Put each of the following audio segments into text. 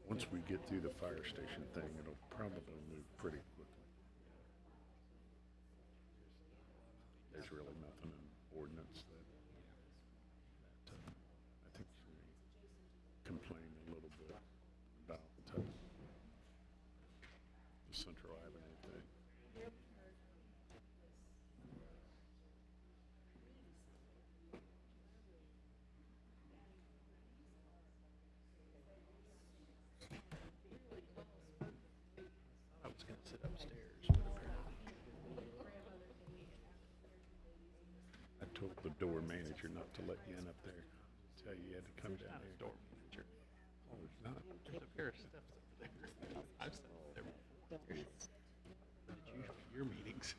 Once we get through the fire station thing, it'll probably move pretty quickly. There's really nothing in ordinance that I think we complain a little bit about the Central Avenue thing. I was going to sit upstairs. I told the door manager not to let you in up there. Tell you you had to come There's down not a here. door manager. Oh, there's not. There's a pair of steps up there. I've sat up there before. Did you your meetings?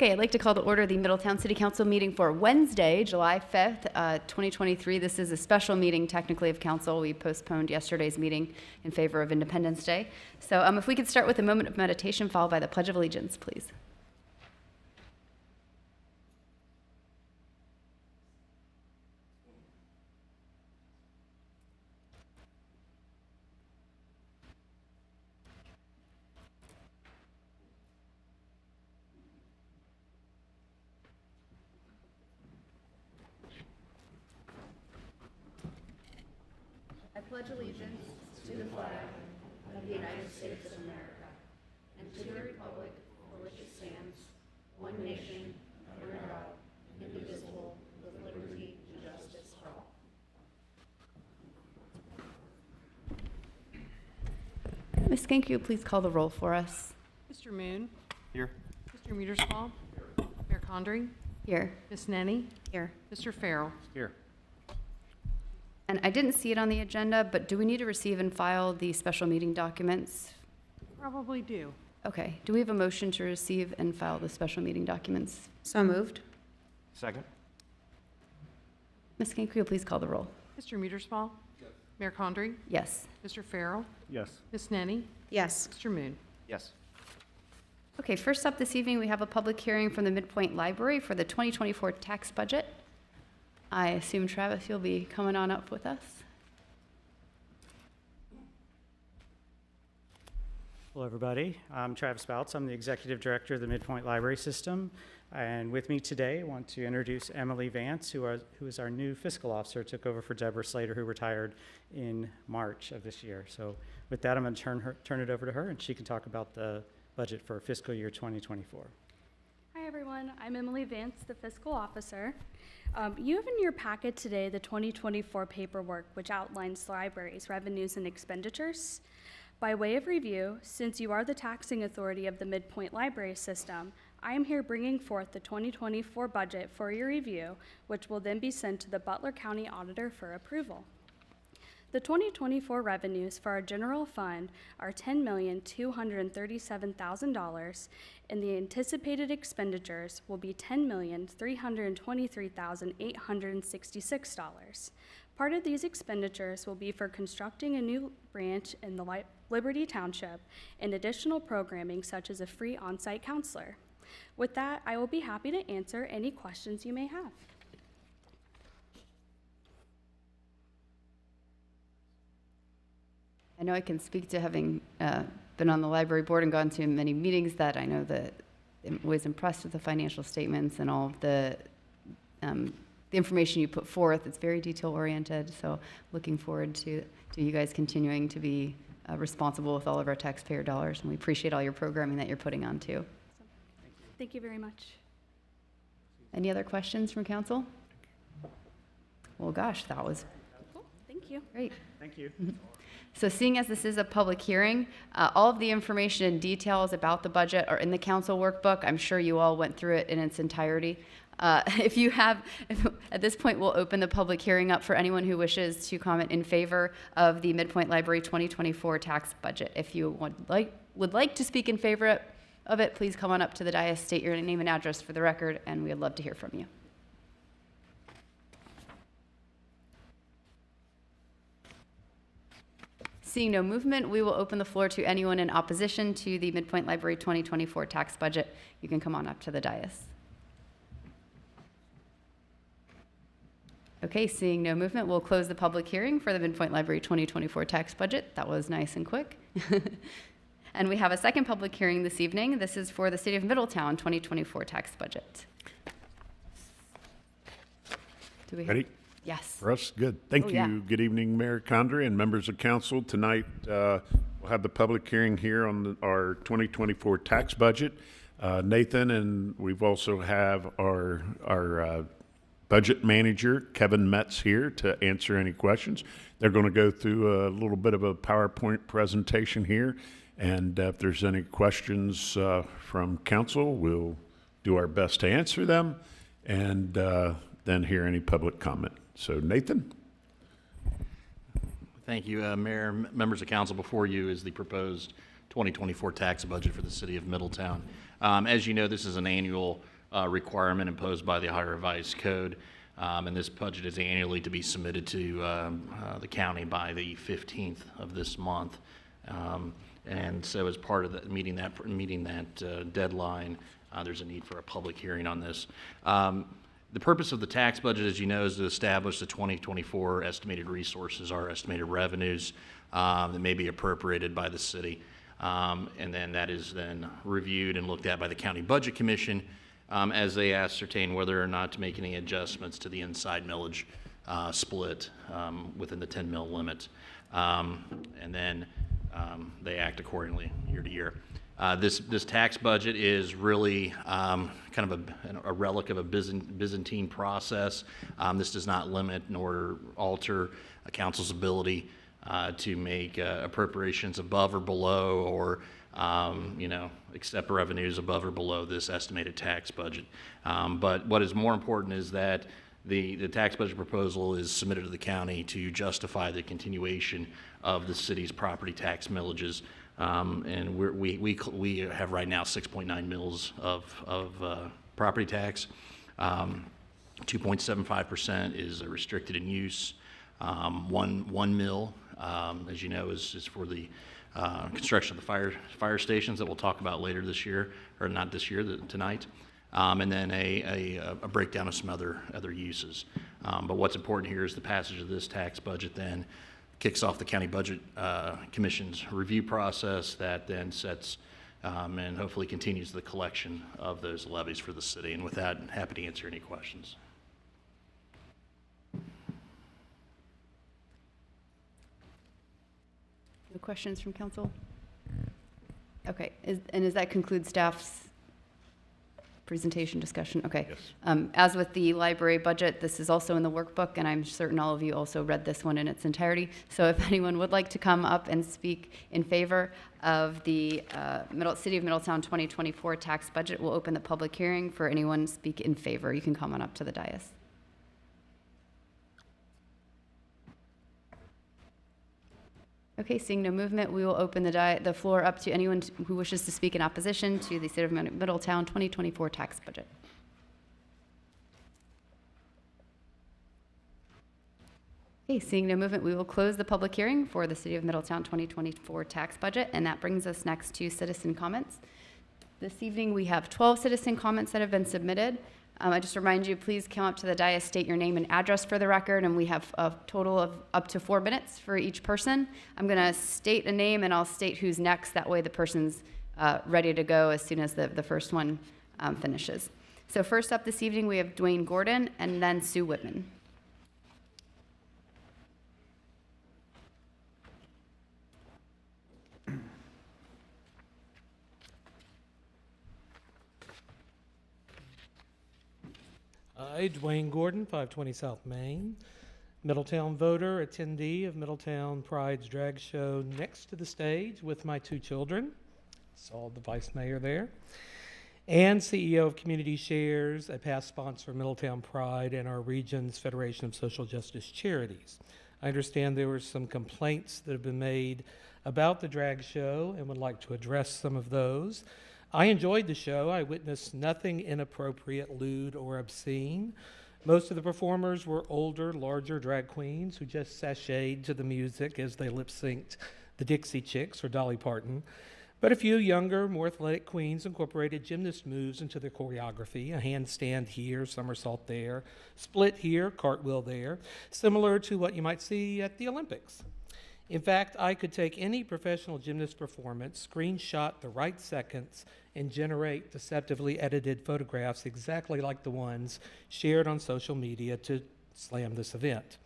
I'd like to call to order the Middletown City Council meeting for Wednesday, July 5th, 2023. This is a special meeting, technically, of council. We postponed yesterday's meeting in favor of Independence Day. So if we could start with a moment of meditation, followed by the Pledge of Allegiance, please. I pledge allegiance to the flag of the United States of America and to the republic for which it stands, one nation, under God, indivisible, with liberty and justice for all. Ms. Skank, you please call the roll for us. Mr. Moon. Here. Mr. Muterspaw. Mayor Condrey. Here. Ms. Nenny. Here. Mr. Farrell. Here. And I didn't see it on the agenda, but do we need to receive and file the special meeting documents? Probably do. Okay. Do we have a motion to receive and file the special meeting documents? So moved. Second. Ms. Skank, will you please call the roll? Mr. Muterspaw. Mayor Condrey. Yes. Mr. Farrell. Yes. Ms. Nenny. Yes. Mr. Moon. Yes. Okay, first up this evening, we have a public hearing from the Midpoint Library for the 2024 tax budget. I assume, Travis, you'll be coming on up with us. Hello, everybody. I'm Travis Bouts. I'm the Executive Director of the Midpoint Library System. And with me today, I want to introduce Emily Vance, who is our new fiscal officer, took over for Deborah Slater, who retired in March of this year. So with that, I'm going to turn it over to her, and she can talk about the budget for fiscal year 2024. Hi, everyone. I'm Emily Vance, the fiscal officer. You have in your packet today the 2024 paperwork, which outlines the library's revenues and expenditures. By way of review, since you are the taxing authority of the Midpoint Library System, I am here bringing forth the 2024 budget for your review, which will then be sent to the Butler County Auditor for approval. The 2024 revenues for our general fund are $10,237,000, and the anticipated expenditures will be $10,323,866. Part of these expenditures will be for constructing a new branch in the Liberty Township and additional programming such as a free on-site counselor. With that, I will be happy to answer any questions you may have. I know I can speak to having been on the library board and gone to many meetings that I know that I was impressed with the financial statements and all of the information you put forth. It's very detail-oriented, so looking forward to you guys continuing to be responsible with all of our taxpayer dollars, and we appreciate all your programming that you're putting on, too. Thank you very much. Any other questions from council? Well, gosh, that was Cool. Thank you. great. Thank you. So seeing as this is a public hearing, all of the information and details about the budget are in the council workbook. I'm sure you all went through it in its entirety. At this point, we'll open the public hearing up for anyone who wishes to comment in favor of the Midpoint Library 2024 tax budget. If you would like to speak in favor of it, please come on up to the dais, state your name and address for the record, and we'd love to hear from you. Seeing no movement, we will open the floor to anyone in opposition to the Midpoint Library 2024 tax budget. You can come on up to the dais. Okay, seeing no movement, we'll close the public hearing for the Midpoint Library 2024 tax budget. That was nice and quick. And we have a second public hearing this evening. This is for the City of Middletown 2024 tax budget. Do we Ready? Yes. For us, good. Thank Oh, you. yeah. Good evening, Mayor Condrey and members of council. Tonight, we'll have the public hearing here on our 2024 tax budget. Nathan, and we've also have our budget manager, Kevin Metz, here to answer any questions. They're going to go through a little bit of a PowerPoint presentation here, and if there's any questions from council, we'll do our best to answer them, and then hear any public comment. So Nathan? Thank you, Mayor. Members of council, before you is the proposed 2024 tax budget for the city of Middletown. As you know, this is an annual requirement imposed by the Ohio Revised Code, and this budget is annually to be submitted to the county by the 15th of this month. And so as part of meeting that deadline, there's a need for a public hearing on this. The purpose of the tax budget, as you know, is to establish the 2024 estimated resources, our estimated revenues that may be appropriated by the city. And then that is then reviewed and looked at by the County Budget Commission as they ascertain whether or not to make any adjustments to the inside millage split within the 10 mil limit. And then they act accordingly year to year. This tax budget is really kind of a relic of a Byzantine process. This does not limit nor alter a council's ability to make appropriations above or below, or accept revenues above or below this estimated tax budget. But what is more important is that the tax budget proposal is submitted to the county to justify the continuation of the city's property tax millages. And we have right now 6.9 mils of property tax. 2.75% is restricted in use. 1 mil, as you know, is for the construction of the fire stations that we'll talk about later this year, or not this year, tonight. And then a breakdown of some other uses. But what's important here is the passage of this tax budget then kicks off the County Budget Commission's review process that then sets and hopefully continues the collection of those levies for the city. And with that, I'm happy to answer any questions. No questions from council? Okay, does that conclude staff's presentation discussion? Okay. Yes. As with the library budget, this is also in the workbook, and I'm certain all of you also read this one in its entirety. So if anyone would like to come up and speak in favor of the City of Middletown 2024 tax budget, we'll open the public hearing for anyone to speak in favor. You can come on up to the dais. Okay, seeing no movement, we will open the floor up to anyone who wishes to speak in opposition to the City of Middletown 2024 tax budget. Okay, seeing no movement, we will close the public hearing for the City of Middletown 2024 tax budget, and that brings us next to citizen comments. This evening, we have 12 citizen comments that have been submitted. I just remind you, please come up to the dais, state your name and address for the record, and we have a total of up to 4 minutes for each person. I'm going to state a name, and I'll state who's next. That way the person's ready to go as soon as the first one finishes. So first up this evening, we have Dwayne Gordon and then Sue Whitman. Hi, Dwayne Gordon, 520 South Main, Middletown voter, attendee of Middletown Pride's drag show next to the stage with my 2 children. Saw the vice mayor there. And CEO of Community Shares, a past sponsor of Middletown Pride and our region's Federation of Social Justice Charities. I understand there were some complaints that have been made about the drag show and would like to address some of those. I enjoyed the show. I witnessed nothing inappropriate, lewd, or obscene. Most of the performers were older, larger drag queens who just sashayed to the music as they lip-synced the Dixie Chicks or Dolly Parton, but a few younger, more athletic queens incorporated gymnast moves into their choreography, a handstand here, somersault there, split here, cartwheel there, similar to what you might see at the Olympics. In fact, I could take any professional gymnast performance, screenshot the right seconds, and generate deceptively edited photographs exactly like the ones shared on social media to slam this event.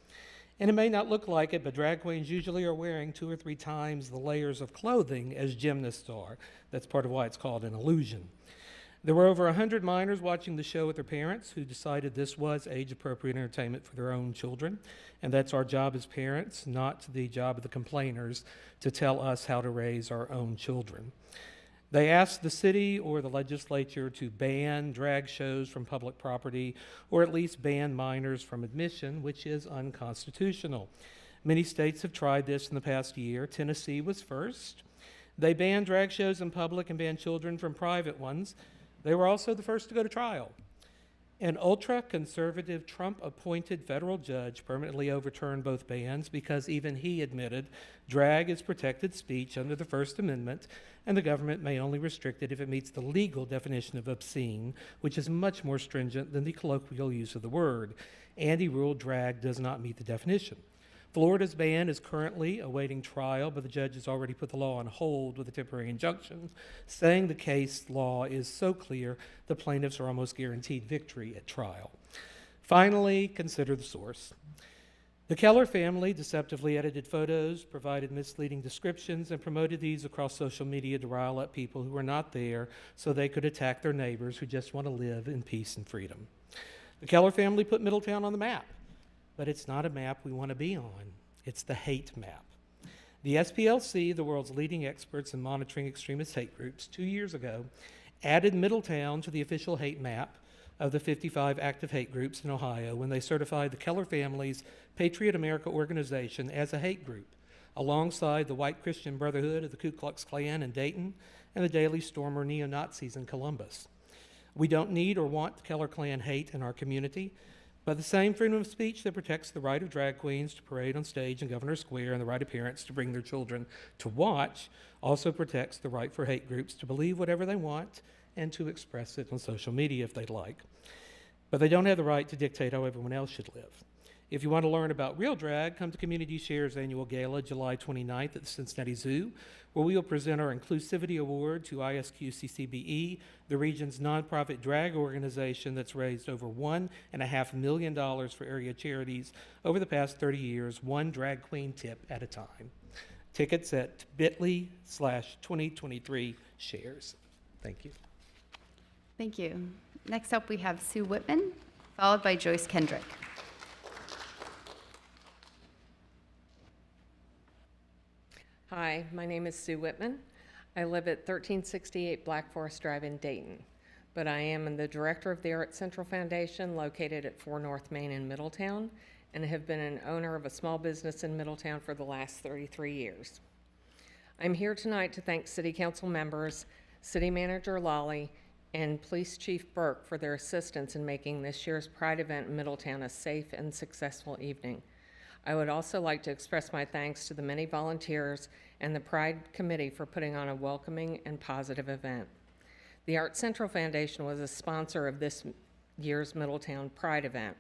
And it may not look like it, but drag queens usually are wearing 2 or 3 times the layers of clothing as gymnasts are. That's part of why it's called an illusion. There were over 100 minors watching the show with their parents who decided this was age-appropriate entertainment for their own children. And that's our job as parents, not the job of the complainers, to tell us how to raise our own children. They asked the city or the legislature to ban drag shows from public property, or at least ban minors from admission, which is unconstitutional. Many states have tried this in the past year. Tennessee was first. They banned drag shows in public and banned children from private ones. They were also the first to go to trial. An ultra-conservative Trump-appointed federal judge permanently overturned both bans because even he admitted drag is protected speech under the First Amendment, and the government may only restrict it if it meets the legal definition of obscene, which is much more stringent than the colloquial use of the word. And he ruled drag does not meet the definition. Florida's ban is currently awaiting trial, but the judge has already put the law on hold with a temporary injunction, saying the case law is so clear the plaintiffs are almost guaranteed victory at trial. Finally, consider the source. The Keller family deceptively edited photos, provided misleading descriptions, and promoted these across social media to rile up people who were not there so they could attack their neighbors who just want to live in peace and freedom. The Keller family put Middletown on the map. But it's not a map we want to be on. It's the hate map. The SPLC, the world's leading experts in monitoring extremist hate groups, 2 years ago, added Middletown to the official hate map of the 55 active hate groups in Ohio when they certified the Keller family's Patriot America organization as a hate group, alongside the White Christian Brotherhood of the Ku Klux Klan in Dayton and the Daily Stormer neo-Nazis in Columbus. We don't need or want the Keller Klan hate in our community, but the same freedom of speech that protects the right of drag queens to parade on stage in Governor Square and the right of parents to bring their children to watch also protects the right for hate groups to believe whatever they want and to express it on social media if they'd like. But they don't have the right to dictate how everyone else should live. If you want to learn about real drag, come to Community Share's annual gala July 29th at the Cincinnati Zoo, where we will present our Inclusivity Award to ISQ-CCBE, the region's nonprofit drag organization that's raised over $1.5 million for area charities over the past 30 years, one drag queen tip at a time. Tickets at bit.ly/2023shares. Thank you. Thank you. Next up, we have Sue Whitman, followed by Joyce Kendrick. Hi, my name is Sue Whitman. I live at 1368 Black Forest Drive in Dayton, but I am the director of the Art Central Foundation located at 4 North Main in Middletown and have been an owner of a small business in Middletown for the last 33 years. I'm here tonight to thank City Council members, City Manager Lawley, and Police Chief Burke for their assistance in making this year's Pride event in Middletown a safe and successful evening. I would also like to express my thanks to the many volunteers and the Pride Committee for putting on a welcoming and positive event. The Art Central Foundation was a sponsor of this year's Middletown Pride event.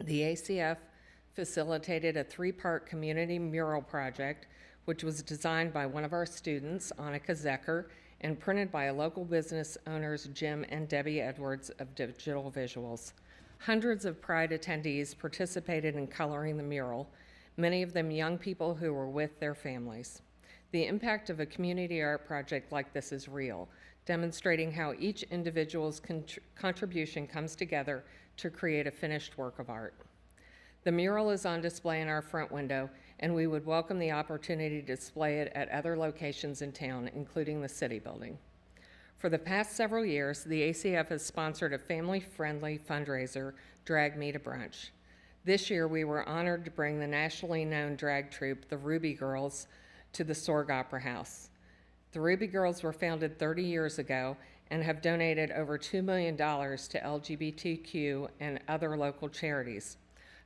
The ACF facilitated a 3-part community mural project, which was designed by one of our students, Annika Zecker, and printed by local business owners Jim and Debbie Edwards of Digital Visuals. Hundreds of Pride attendees participated in coloring the mural, many of them young people who were with their families. The impact of a community art project like this is real, demonstrating how each individual's contribution comes together to create a finished work of art. The mural is on display in our front window, and we would welcome the opportunity to display it at other locations in town, including the City Building. For the past several years, the ACF has sponsored a family-friendly fundraiser, Drag Me to Brunch. This year, we were honored to bring the nationally known drag troupe, the Ruby Girls, to the Sorg Opera House. The Ruby Girls were founded 30 years ago and have donated over $2 million to LGBTQ and other local charities.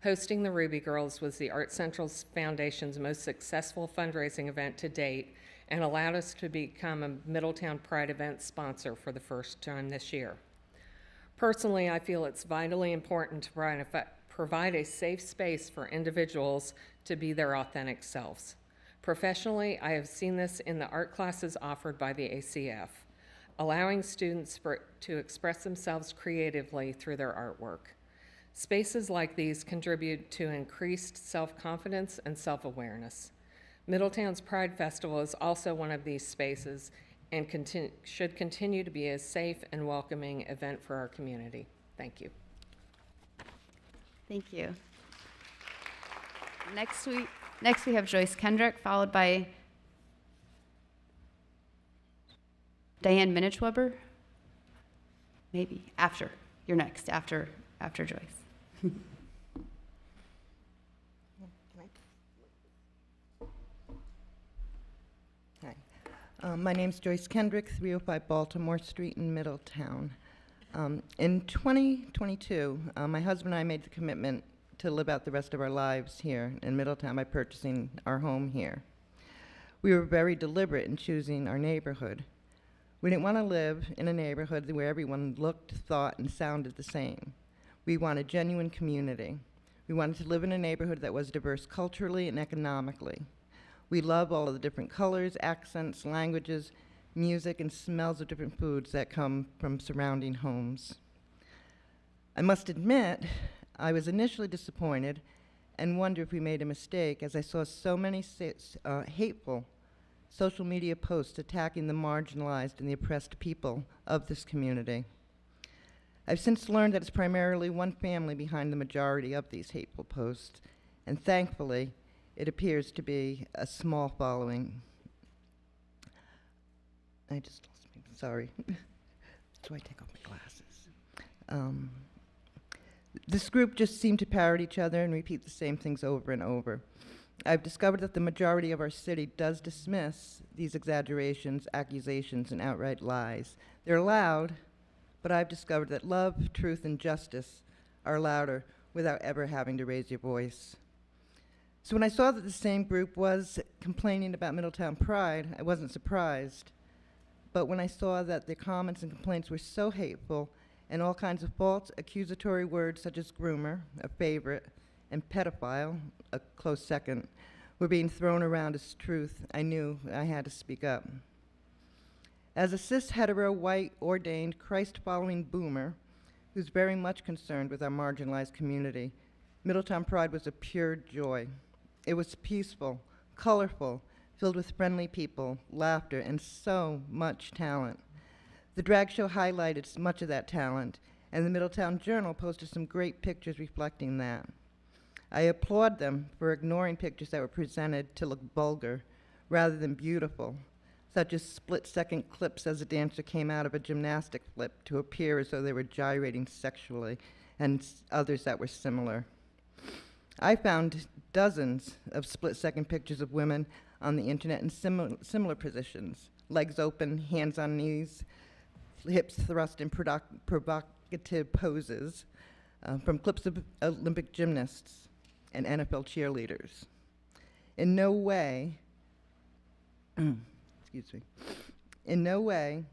Hosting the Ruby Girls was the Art Central Foundation's most successful fundraising event to date and allowed us to become a Middletown Pride event sponsor for the first time this year. Personally, I feel it's vitally important to provide a safe space for individuals to be their authentic selves. Professionally, I have seen this in the art classes offered by the ACF, allowing students to express themselves creatively through their artwork. Spaces like these contribute to increased self-confidence and self-awareness. Middletown's Pride Festival is also one of these spaces and should continue to be a safe and welcoming event for our community. Thank you. Thank you. Next we have Joyce Kendrick, followed by Diane Minichweber. Maybe after. You're next, after Joyce. Hi. My name's Joyce Kendrick, 305 Baltimore Street in Middletown. In 2022, my husband and I made the commitment to live out the rest of our lives here in Middletown by purchasing our home here. We were very deliberate in choosing our neighborhood. We didn't want to live in a neighborhood where everyone looked, thought, and sounded the same. We wanted genuine community. We wanted to live in a neighborhood that was diverse culturally and economically. We love all of the different colors, accents, languages, music, and smells of different foods that come from surrounding homes. I must admit, I was initially disappointed and wondered if we made a mistake, as I saw so many hateful social media posts attacking the marginalized and the oppressed people of this community. I've since learned that it's primarily one family behind the majority of these hateful posts, and thankfully, it appears to be a small following. I just lost me, sorry. So I take off my glasses. This group just seemed to parrot each other and repeat the same things over and over. I've discovered that the majority of our city does dismiss these exaggerations, accusations, and outright lies. They're loud, but I've discovered that love, truth, and justice are louder without ever having to raise your voice. So when I saw that the same group was complaining about Middletown Pride, I wasn't surprised. But when I saw that the comments and complaints were so hateful and all kinds of false accusatory words such as groomer, a favorite, and pedophile, a close second, were being thrown around as truth, I knew I had to speak up. As a cis-hetero, white, ordained, Christ-following boomer who's very much concerned with our marginalized community, Middletown Pride was a pure joy. It was peaceful, colorful, filled with friendly people, laughter, and so much talent. The drag show highlighted much of that talent, and the Middletown Journal posted some great pictures reflecting that. I applaud them for ignoring pictures that were presented to look vulgar rather than beautiful, such as split-second clips as a dancer came out of a gymnastic flip to appear as though they were gyrating sexually, and others that were similar. I found dozens of split-second pictures of women on the internet in similar positions, legs open, hands on knees, hips thrust in provocative poses, from clips of Olympic gymnasts and NFL cheerleaders. In no way, excuse me, in no way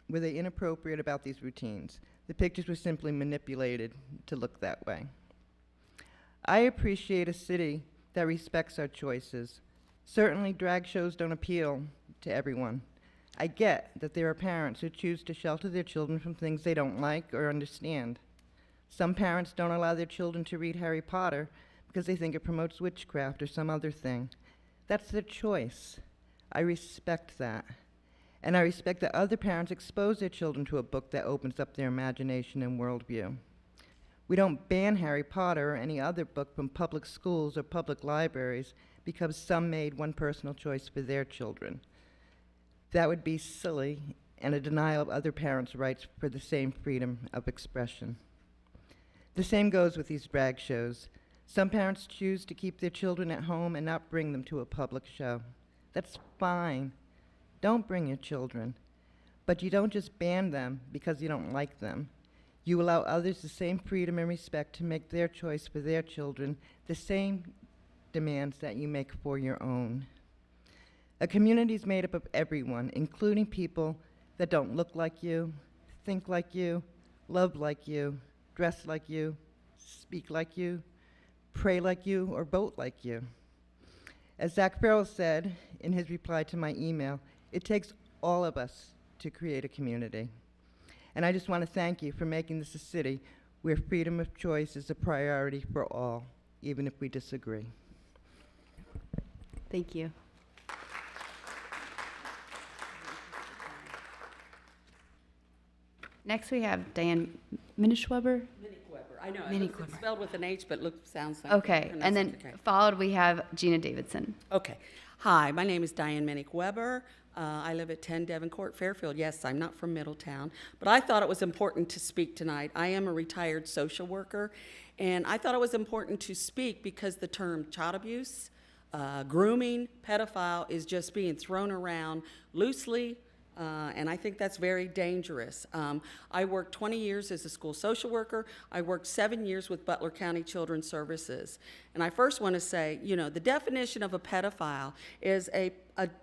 were they inappropriate about these routines. The pictures were simply manipulated to look that way. I appreciate a city that respects our choices. Certainly, drag shows don't appeal to everyone. I get that there are parents who choose to shelter their children from things they don't like or understand. Some parents don't allow their children to read Harry Potter because they think it promotes witchcraft or some other thing. That's their choice. I respect that. And I respect that other parents expose their children to a book that opens up their imagination and worldview. We don't ban Harry Potter or any other book from public schools or public libraries because some made one personal choice for their children. That would be silly and a denial of other parents' rights for the same freedom of expression. The same goes with these drag shows. Some parents choose to keep their children at home and not bring them to a public show. That's fine. Don't bring your children. But you don't just ban them because you don't like them. You allow others the same freedom and respect to make their choice for their children, the same demands that you make for your own. A community is made up of everyone, including people that don't look like you, think like you, love like you, dress like you, speak like you, pray like you, or vote like you. As Zach Farrell said in his reply to my email, it takes all of us to create a community. And I just want to thank you for making this a city where freedom of choice is a priority for all, even if we disagree. Thank you. Next, we have Diane Minischweber. Weber. I know, Minnie it's Weber. spelled with an H, but sounds like. Okay, and then okay. followed we have Gina Davidson. Okay. Hi, my name is Diane Minnick Weber. I live at 10 Devon Court, Fairfield. Yes, I'm not from Middletown, but I thought it was important to speak tonight. I am a retired social worker, and I thought it was important to speak because the term child abuse, grooming, pedophile is just being thrown around loosely, and I think that's very dangerous. I worked 20 years as a school social worker. I worked 7 years with Butler County Children's Services. And I first want to say, you know, the definition of a pedophile is a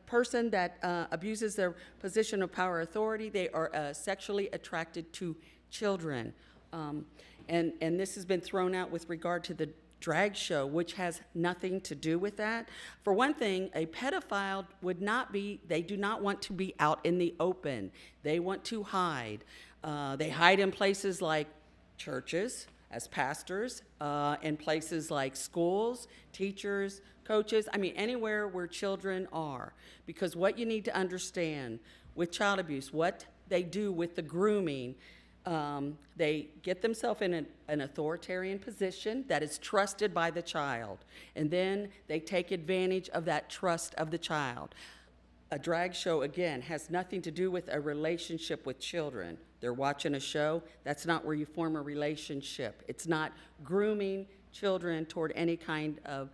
person that abuses their position of power or authority. They are sexually attracted to children. And this has been thrown out with regard to the drag show, which has nothing to do with that. For one thing, a pedophile would not be, they do not want to be out in the open. They want to hide. They hide in places like churches, as pastors, in places like schools, teachers, coaches, I mean, anywhere where children are. Because what you need to understand with child abuse, what they do with the grooming, they get themselves in an authoritarian position that is trusted by the child, and then they take advantage of that trust of the child. A drag show, again, has nothing to do with a relationship with children. They're watching a show. That's not where you form a relationship. It's not grooming children toward any kind of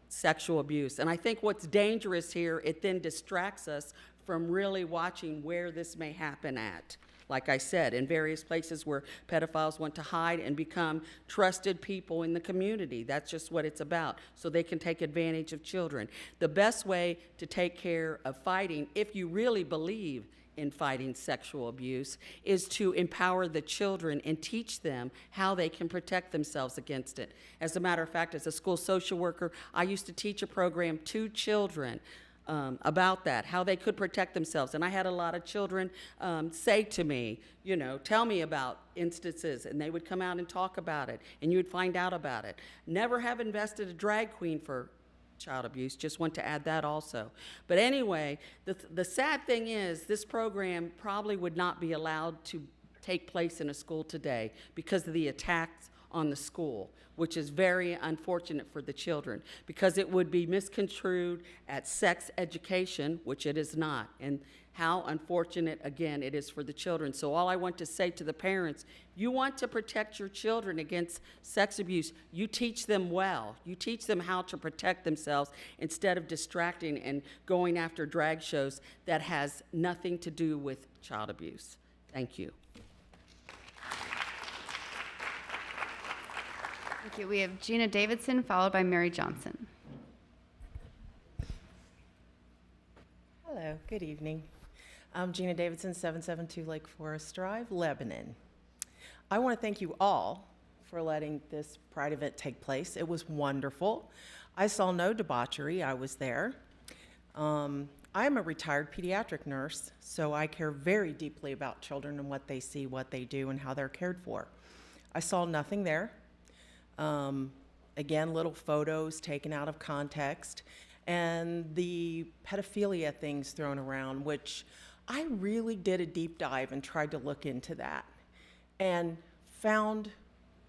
sexual abuse. And I think what's dangerous here, it then distracts us from really watching where this may happen at. Like I said, in various places where pedophiles want to hide and become trusted people in the community. That's just what it's about, so they can take advantage of children. The best way to take care of fighting, if you really believe in fighting sexual abuse, is to empower the children and teach them how they can protect themselves against it. As a matter of fact, as a school social worker, I used to teach a program to children about that, how they could protect themselves. And I had a lot of children say to me, you know, tell me about instances, and they would come out and talk about it, and you would find out about it. Never have invested a drag queen for child abuse, just want to add that also. But anyway, the sad thing is this program probably would not be allowed to take place in a school today because of the attacks on the school, which is very unfortunate for the children, because it would be misconstrued as sex education, which it is not, and how unfortunate, again, it is for the children. So all I want to say to the parents, you want to protect your children against sex abuse, you teach them well. You teach them how to protect themselves instead of distracting and going after drag shows that has nothing to do with child abuse. Thank you. Thank you. We have Gina Davidson, followed by Mary Johnson. Hello, good evening. I'm Gina Davidson, 772 Lake Forest Drive, Lebanon. I want to thank you all for letting this Pride event take place. It was wonderful. I saw no debauchery. I was there. I am a retired pediatric nurse, so I care very deeply about children and what they see, what they do, and how they're cared for. I saw nothing there. Again, little photos taken out of context, and the pedophilia things thrown around, which I really did a deep dive and tried to look into that and found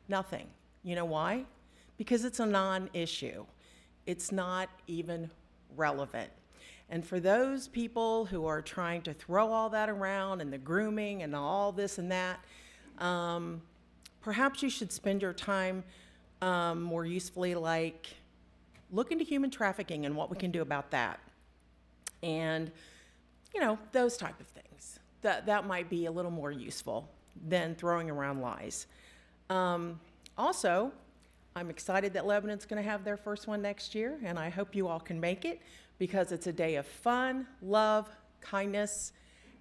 nothing. You know why? Because it's a non-issue. It's not even relevant. And for those people who are trying to throw all that around and the grooming and all this and that, perhaps you should spend your time more usefully, like look into human trafficking and what we can do about that. And, you know, those type of things. That might be a little more useful. than throwing around lies. Also, I'm excited that Lebanon's going to have their first one next year, and I hope you all can make it because it's a day of fun, love, kindness,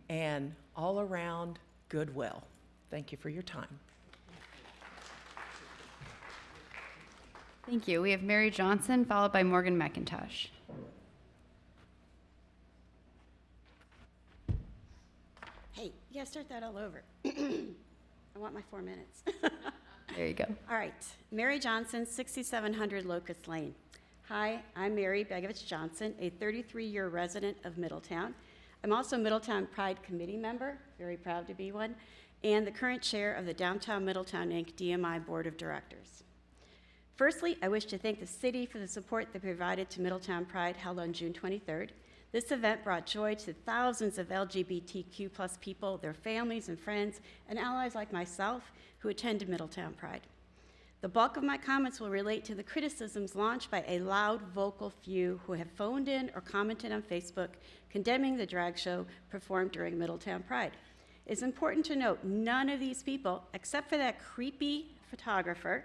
and all around goodwill. Thank you for your time. Thank you. We have Mary Johnson, followed by Morgan McIntosh. Hey, you gotta start that all over. I want my 4 minutes. There you go. All right, Mary Johnson, 6700 Locust Lane. Hi, I'm Mary Begovich Johnson, a 33-year resident of Middletown. I'm also a Middletown Pride Committee member, very proud to be one, and the current chair of the Downtown Middletown, Inc. DMI Board of Directors. Firstly, I wish to thank the city for the support they provided to Middletown Pride held on June 23rd. This event brought joy to thousands of LGBTQ+ people, their families and friends, and allies like myself who attended Middletown Pride. The bulk of my comments will relate to the criticisms launched by a loud, vocal few who have phoned in or commented on Facebook condemning the drag show performed during Middletown Pride. It's important to note none of these people, except for that creepy photographer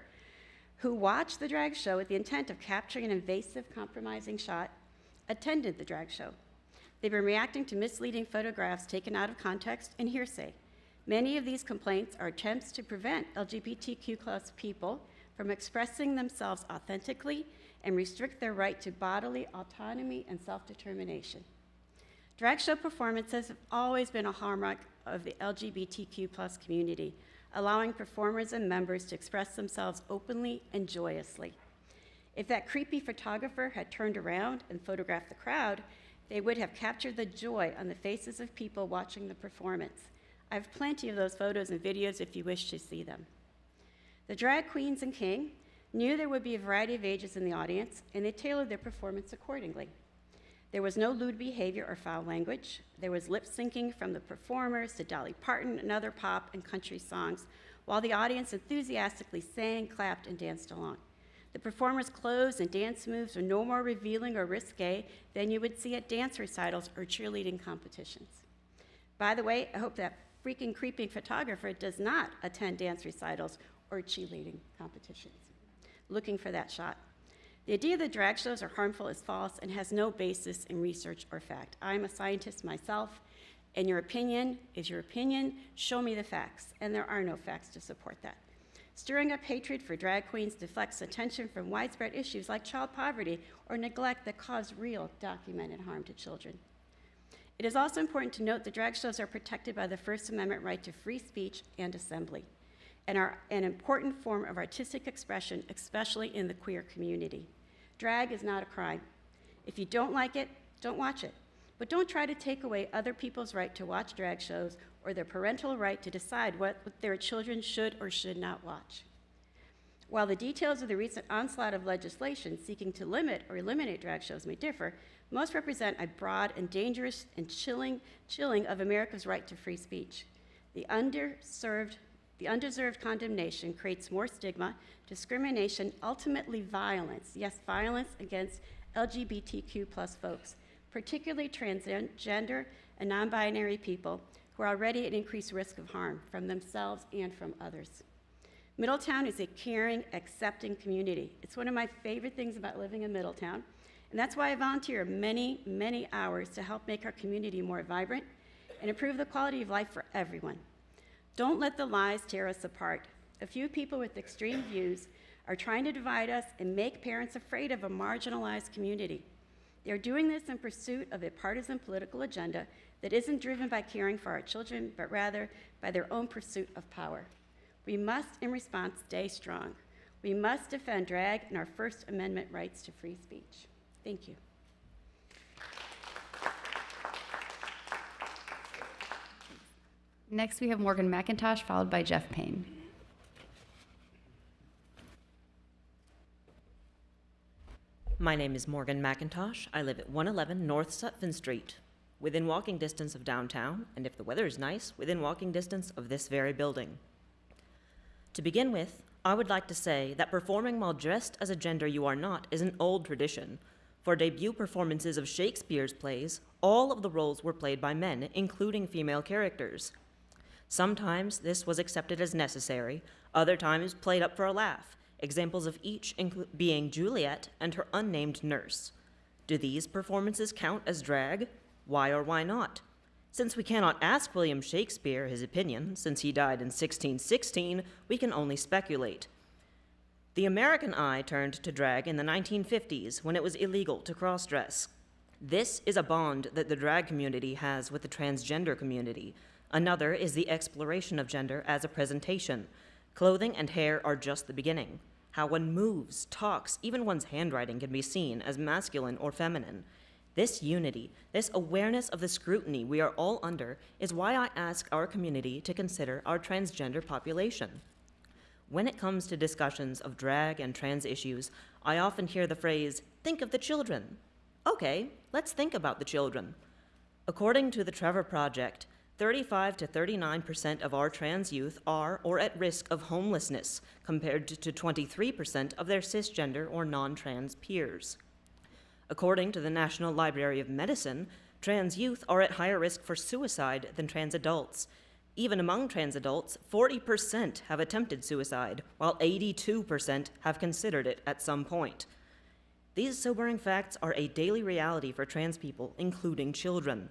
who watched the drag show with the intent of capturing an invasive, compromising shot, attended the drag show. They've been reacting to misleading photographs taken out of context and hearsay. Many of these complaints are attempts to prevent LGBTQ+ people from expressing themselves authentically and restrict their right to bodily autonomy and self-determination. Drag show performances have always been a hallmark of the LGBTQ+ community, allowing performers and members to express themselves openly and joyously. If that creepy photographer had turned around and photographed the crowd, they would have captured the joy on the faces of people watching the performance. I have plenty of those photos and videos if you wish to see them. The drag queens and king knew there would be a variety of ages in the audience, and they tailored their performance accordingly. There was no lewd behavior or foul language. There was lip syncing from the performers to Dolly Parton and other pop and country songs, while the audience enthusiastically sang, clapped, and danced along. The performers' clothes and dance moves were no more revealing or risque than you would see at dance recitals or cheerleading competitions. By the way, I hope that freaking creepy photographer does not attend dance recitals or cheerleading competitions. Looking for that shot. The idea that drag shows are harmful is false and has no basis in research or fact. I'm a scientist myself, and your opinion is your opinion. Show me the facts, and there are no facts to support that. Stirring up hatred for drag queens deflects attention from widespread issues like child poverty or neglect that cause real documented harm to children. It is also important to note that drag shows are protected by the First Amendment right to free speech and assembly, and are an important form of artistic expression, especially in the queer community. Drag is not a crime. If you don't like it, don't watch it. But don't try to take away other people's right to watch drag shows or their parental right to decide what their children should or should not watch. While the details of the recent onslaught of legislation seeking to limit or eliminate drag shows may differ, most represent a broad and dangerous and chilling of America's right to free speech. The undeserved condemnation creates more stigma, discrimination, ultimately violence, yes, violence against LGBTQ+ folks, particularly transgender and non-binary people who are already at increased risk of harm from themselves and from others. Middletown is a caring, accepting community. It's one of my favorite things about living in Middletown, and that's why I volunteer many, many hours to help make our community more vibrant and improve the quality of life for everyone. Don't let the lies tear us apart. A few people with extreme views are trying to divide us and make parents afraid of a marginalized community. They're doing this in pursuit of a partisan political agenda that isn't driven by caring for our children, but rather by their own pursuit of power. We must, in response, stay strong. We must defend drag and our First Amendment rights to free speech. Thank you. Next, we have Morgan McIntosh, followed by Jeff Payne. My name is Morgan McIntosh. I live at 111 North Sutphin Street, within walking distance of downtown, and if the weather is nice, within walking distance of this very building. To begin with, I would like to say that performing while dressed as a gender you are not is an old tradition. For debut performances of Shakespeare's plays, all of the roles were played by men, including female characters. Sometimes this was accepted as necessary, other times played up for a laugh, examples of each being Juliet and her unnamed nurse. Do these performances count as drag? Why or why not? Since we cannot ask William Shakespeare his opinion, since he died in 1616, we can only speculate. The American eye turned to drag in the 1950s when it was illegal to cross-dress. This is a bond that the drag community has with the transgender community. Another is the exploration of gender as a presentation. Clothing and hair are just the beginning. How one moves, talks, even one's handwriting can be seen as masculine or feminine. This unity, this awareness of the scrutiny we are all under is why I ask our community to consider our transgender population. When it comes to discussions of drag and trans issues, I often hear the phrase, "think of the children." Okay, let's think about the children. According to the Trevor Project, 35 to 39% of our trans youth are or at risk of homelessness, compared to 23% of their cisgender or non-trans peers. According to the National Library of Medicine, trans youth are at higher risk for suicide than trans adults. Even among trans adults, 40% have attempted suicide, while 82% have considered it at some point. These sobering facts are a daily reality for trans people, including children.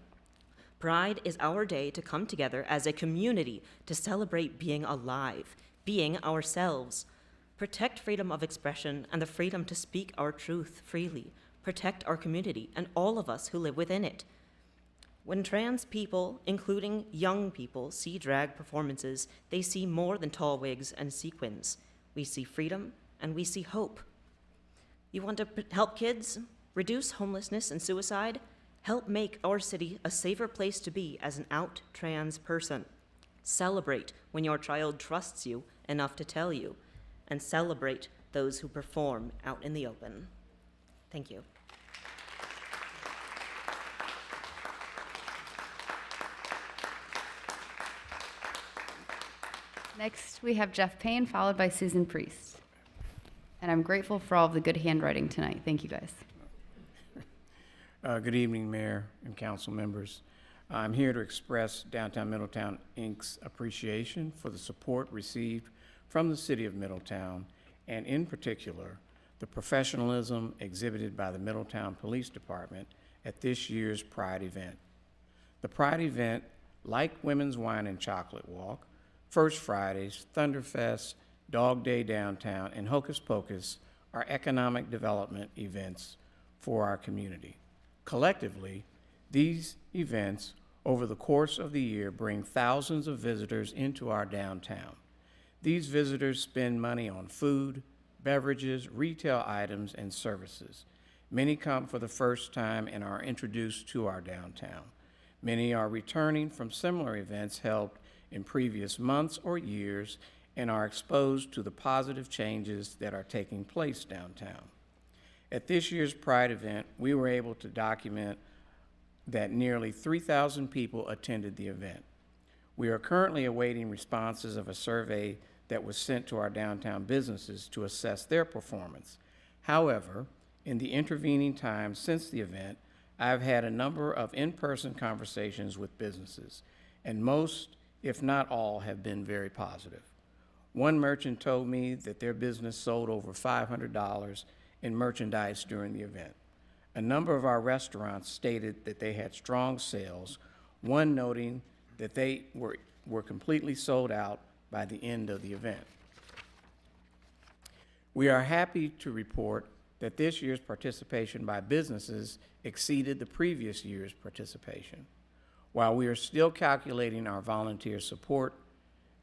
Pride is our day to come together as a community to celebrate being alive, being ourselves. Protect freedom of expression and the freedom to speak our truth freely. Protect our community and all of us who live within it. When trans people, including young people, see drag performances, they see more than tall wigs and sequins. We see freedom and we see hope. You want to help kids reduce homelessness and suicide? Help make our city a safer place to be as an out trans person. Celebrate when your child trusts you enough to tell you, and celebrate those who perform out in the open. Thank you. Next, we have Jeff Payne, followed by Susan Priest. And I'm grateful for all of the good handwriting tonight. Thank you, guys. Good evening, Mayor and council members. I'm here to express Downtown Middletown, Inc.'s appreciation for the support received from the City of Middletown, and in particular, the professionalism exhibited by the Middletown Police Department at this year's Pride event. The Pride event, like Women's Wine and Chocolate Walk, First Fridays, Thunderfest, Dog Day Downtown, and Hocus Pocus, are economic development events for our community. Collectively, these events over the course of the year bring thousands of visitors into our downtown. These visitors spend money on food, beverages, retail items, and services. Many come for the first time and are introduced to our downtown. Many are returning from similar events held in previous months or years and are exposed to the positive changes that are taking place downtown. At this year's Pride event, we were able to document that nearly 3,000 people attended the event. We are currently awaiting responses of a survey that was sent to our downtown businesses to assess their performance. However, in the intervening time since the event, I've had a number of in-person conversations with businesses, and most, if not all, have been very positive. One merchant told me that their business sold over $500 in merchandise during the event. A number of our restaurants stated that they had strong sales, one noting that they were completely sold out by the end of the event. We are happy to report that this year's participation by businesses exceeded the previous year's participation. While we are still calculating our volunteer support,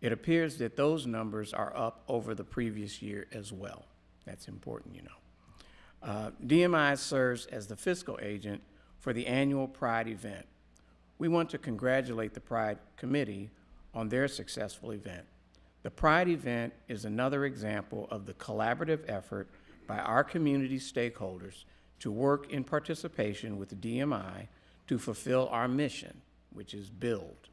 it appears that those numbers are up over the previous year as well. That's important, you know. DMI serves as the fiscal agent for the annual Pride event. We want to congratulate the Pride Committee on their successful event. The Pride event is another example of the collaborative effort by our community stakeholders to work in participation with the DMI to fulfill our mission, which is build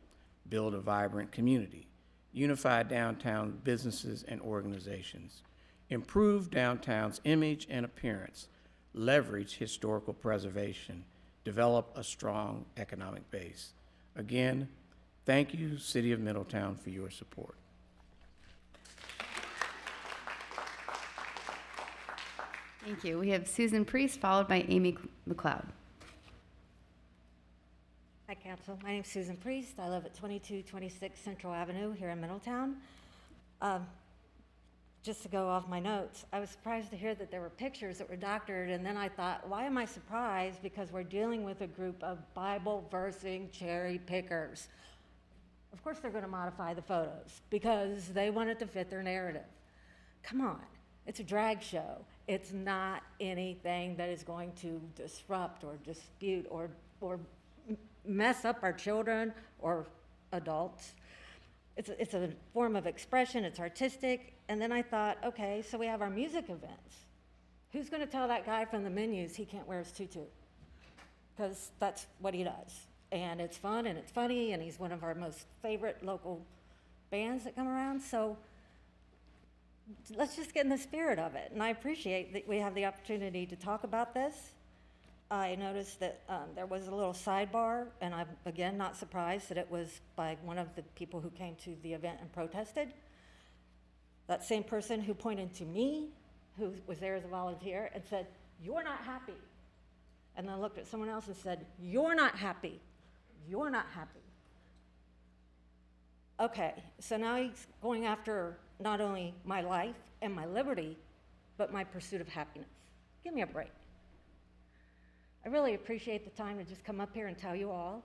a vibrant community, unify downtown businesses and organizations, improve downtown's image and appearance, leverage historical preservation, develop a strong economic base. Again, Thank you, City of Middletown, for your support. Thank you. We have Susan Priest, followed by Amy McLeod. Hi, Council. My name is Susan Priest. I live at 2226 Central Avenue here in Middletown. Just to go off my notes, I was surprised to hear that there were pictures that were doctored, and then I thought, why am I surprised? Because we're dealing with a group of Bible-versing cherry pickers. Of course they're going to modify the photos because they want it to fit their narrative. Come on. It's a drag show. It's not anything that is going to disrupt or dispute or mess up our children or adults. It's a form of expression, it's artistic, and then I thought, okay, so we have our music events. Who's gonna tell that guy from the menus he can't wear his tutu? Because that's what he does. And it's fun and it's funny, and he's one of our most favorite local bands that come around, so let's just get in the spirit of it. And I appreciate that we have the opportunity to talk about this. I noticed that there was a little sidebar, and I'm, again, not surprised that it was by one of the people who came to the event and protested. That same person who pointed to me, who was there as a volunteer, and said, "You're not happy." And then looked at someone else and said, "You're not happy. You're not happy." Okay, so now he's going after not only my life and my liberty, but my pursuit of happiness. Give me a break. I really appreciate the time to just come up here and tell you all.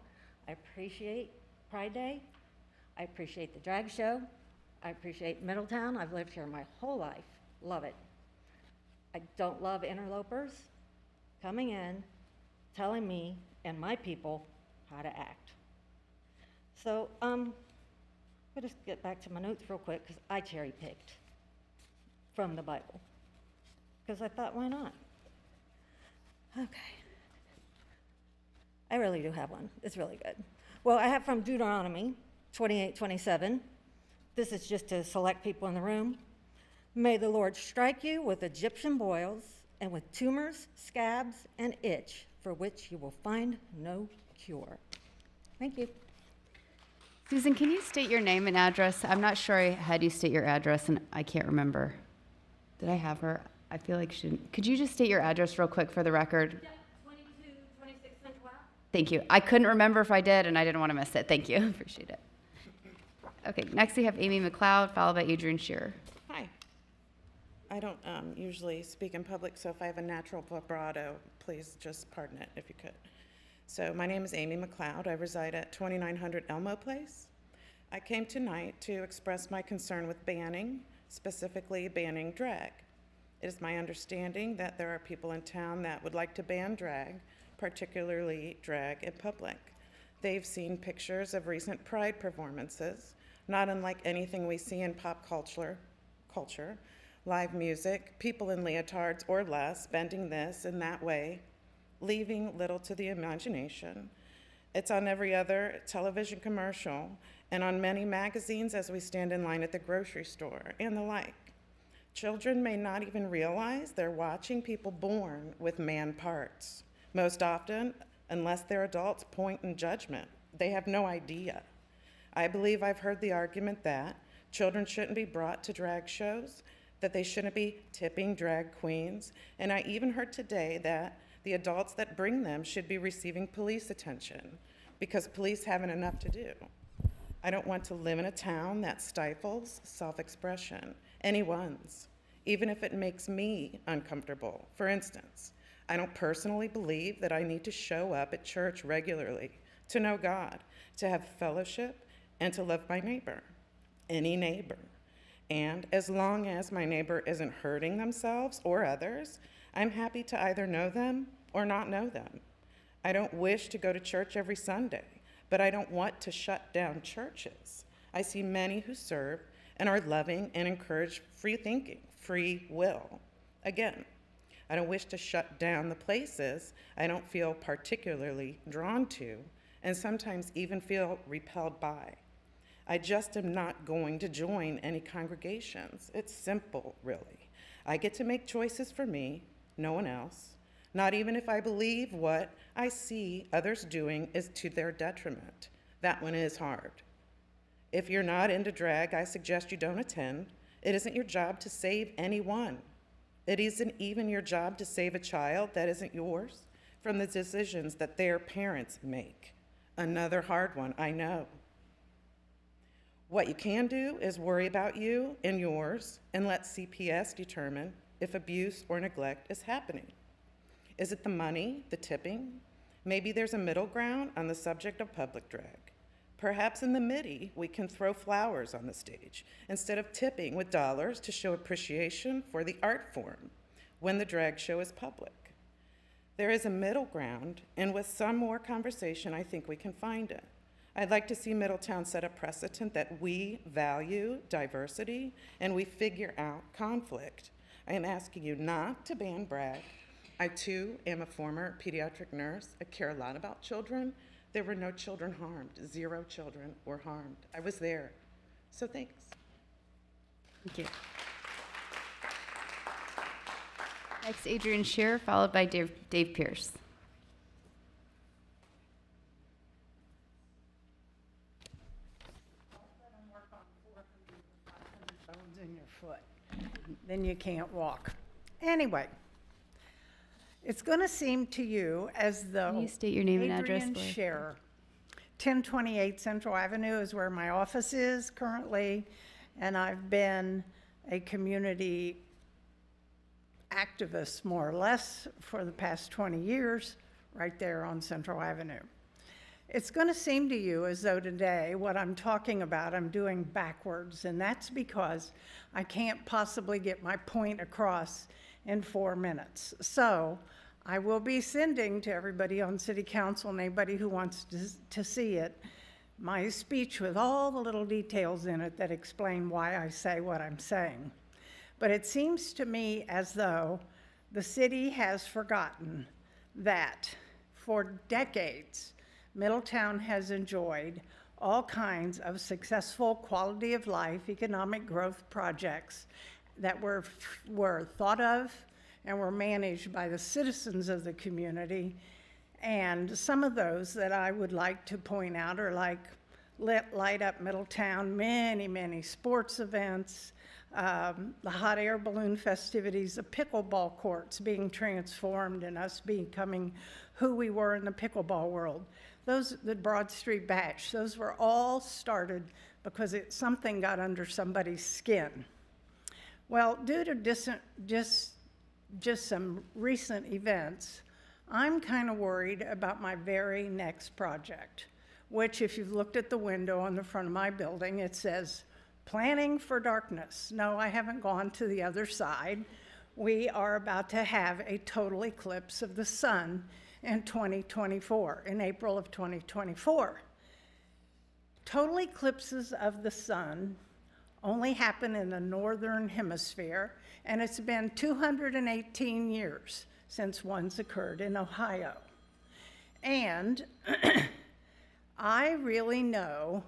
I appreciate Pride Day. I appreciate the drag show. I appreciate Middletown. I've lived here my whole life. Love it. I don't love interlopers coming in, telling me and my people how to act. So, I'll just get back to my notes real quick because I cherry picked from the Bible because I thought, why not? Okay. I really do have one. It's really good. Well, I have from Deuteronomy 28:27. This is just to select people in the room. May the Lord strike you with Egyptian boils and with tumors, scabs, and itch, for which you will find no cure. Thank you. Susan, can you state your name and address? I'm not sure I had you state your address, and I can't remember. Did I have her? I feel like she didn't. Could you just state your address real quick for the record? Yeah, 2226 Central Ave. Thank you. I couldn't remember if I did, and I didn't want to miss it. Thank you. Appreciate it. Okay, next we have Amy McLeod, followed by Adrian Shearer. Hi. I don't usually speak in public, so if I have a natural vibrato, please just pardon it if you could. So my name is Amy McLeod. I reside at 2900 Elmo Place. I came tonight to express my concern with banning, specifically banning drag. It is my understanding that there are people in town that would like to ban drag, particularly drag in public. They've seen pictures of recent Pride performances, not unlike anything we see in pop culture, live music, people in leotards or less bending this and that way, leaving little to the imagination. It's on every other television commercial and on many magazines as we stand in line at the grocery store and the like. Children may not even realize they're watching people born with man parts. Most often, unless their adults point in judgment, they have no idea. I believe I've heard the argument that children shouldn't be brought to drag shows, that they shouldn't be tipping drag queens, and I even heard today that the adults that bring them should be receiving police attention because police haven't enough to do. I don't want to live in a town that stifles self-expression, anyone's, even if it makes me uncomfortable. For instance, I don't personally believe that I need to show up at church regularly to know God, to have fellowship, and to love my neighbor, any neighbor. And as long as my neighbor isn't hurting themselves or others, I'm happy to either know them or not know them. I don't wish to go to church every Sunday, but I don't want to shut down churches. I see many who serve and are loving and encourage free thinking, free will. Again, I don't wish to shut down the places I don't feel particularly drawn to and sometimes even feel repelled by. I just am not going to join any congregations. It's simple, really. I get to make choices for me, no one else, not even if I believe what I see others doing is to their detriment. That one is hard. If you're not into drag, I suggest you don't attend. It isn't your job to save anyone. It isn't even your job to save a child that isn't yours from the decisions that their parents make. Another hard one, I know. What you can do is worry about you and yours and let CPS determine if abuse or neglect is happening. Is it the money, the tipping? Maybe there's a middle ground on the subject of public drag. Perhaps in the MIDI, we can throw flowers on the stage instead of tipping with dollars to show appreciation for the art form when the drag show is public. There is a middle ground, and with some more conversation, I think we can find it. I'd like to see Middletown set a precedent that we value diversity and we figure out conflict. I am asking you not to ban brag. I too am a former pediatric nurse. I care a lot about children. There were no children harmed. 0 children were harmed. I was there. So thanks. Thank you. Next, Adrian Shearer, followed by Dave Pierce. Bones in your foot, then you can't walk. Anyway, it's going to seem to you as though Can you state your name and address, Adrian please? Scherer, 1028 Central Avenue is where my office is currently, and I've been a community activist, more or less, for the past 20 years, right there on Central Avenue. It's going to seem to you as though today what I'm talking about I'm doing backwards, and that's because I can't possibly get my point across in 4 minutes. So I will be sending to everybody on City Council and anybody who wants to see it, my speech with all the little details in it that explain why I say what I'm saying. But it seems to me as though the city has forgotten that for decades, Middletown has enjoyed all kinds of successful quality of life, economic growth projects that were thought of and were managed by the citizens of the community. And some of those that I would like to point out are like Light Up Middletown, many, many sports events, the hot air balloon festivities, the pickleball courts being transformed and us becoming who we were in the pickleball world. The Broad Street Bash, those were all started because something got under somebody's skin. Well, due to just some recent events, I'm kind of worried about my very next project, which if you've looked at the window on the front of my building, it says, Planning for Darkness. No, I haven't gone to the other side. We are about to have a total eclipse of the sun in 2024, in April of 2024. Total eclipses of the sun only happen in the northern hemisphere, and it's been 218 years since one's occurred in Ohio. And I really know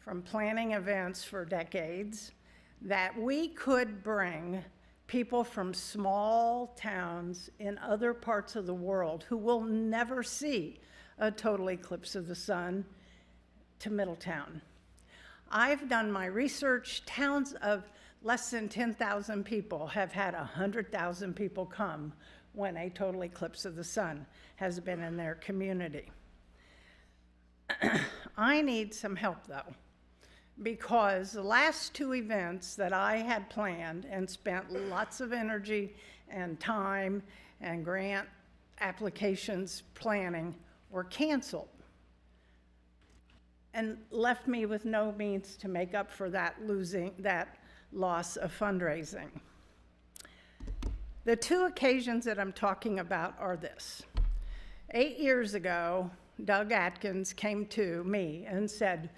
from planning events for decades that we could bring people from small towns in other parts of the world who will never see a total eclipse of the sun to Middletown. I've done my research. Towns of less than 10,000 people have had 100,000 people come when a total eclipse of the sun has been in their community. I need some help though, because the last 2 events that I had planned and spent lots of energy and time and grant applications planning were canceled and left me with no means to make up for that loss of fundraising. The 2 occasions that I'm talking about are this. 8 years ago, Doug Atkins came to me and said,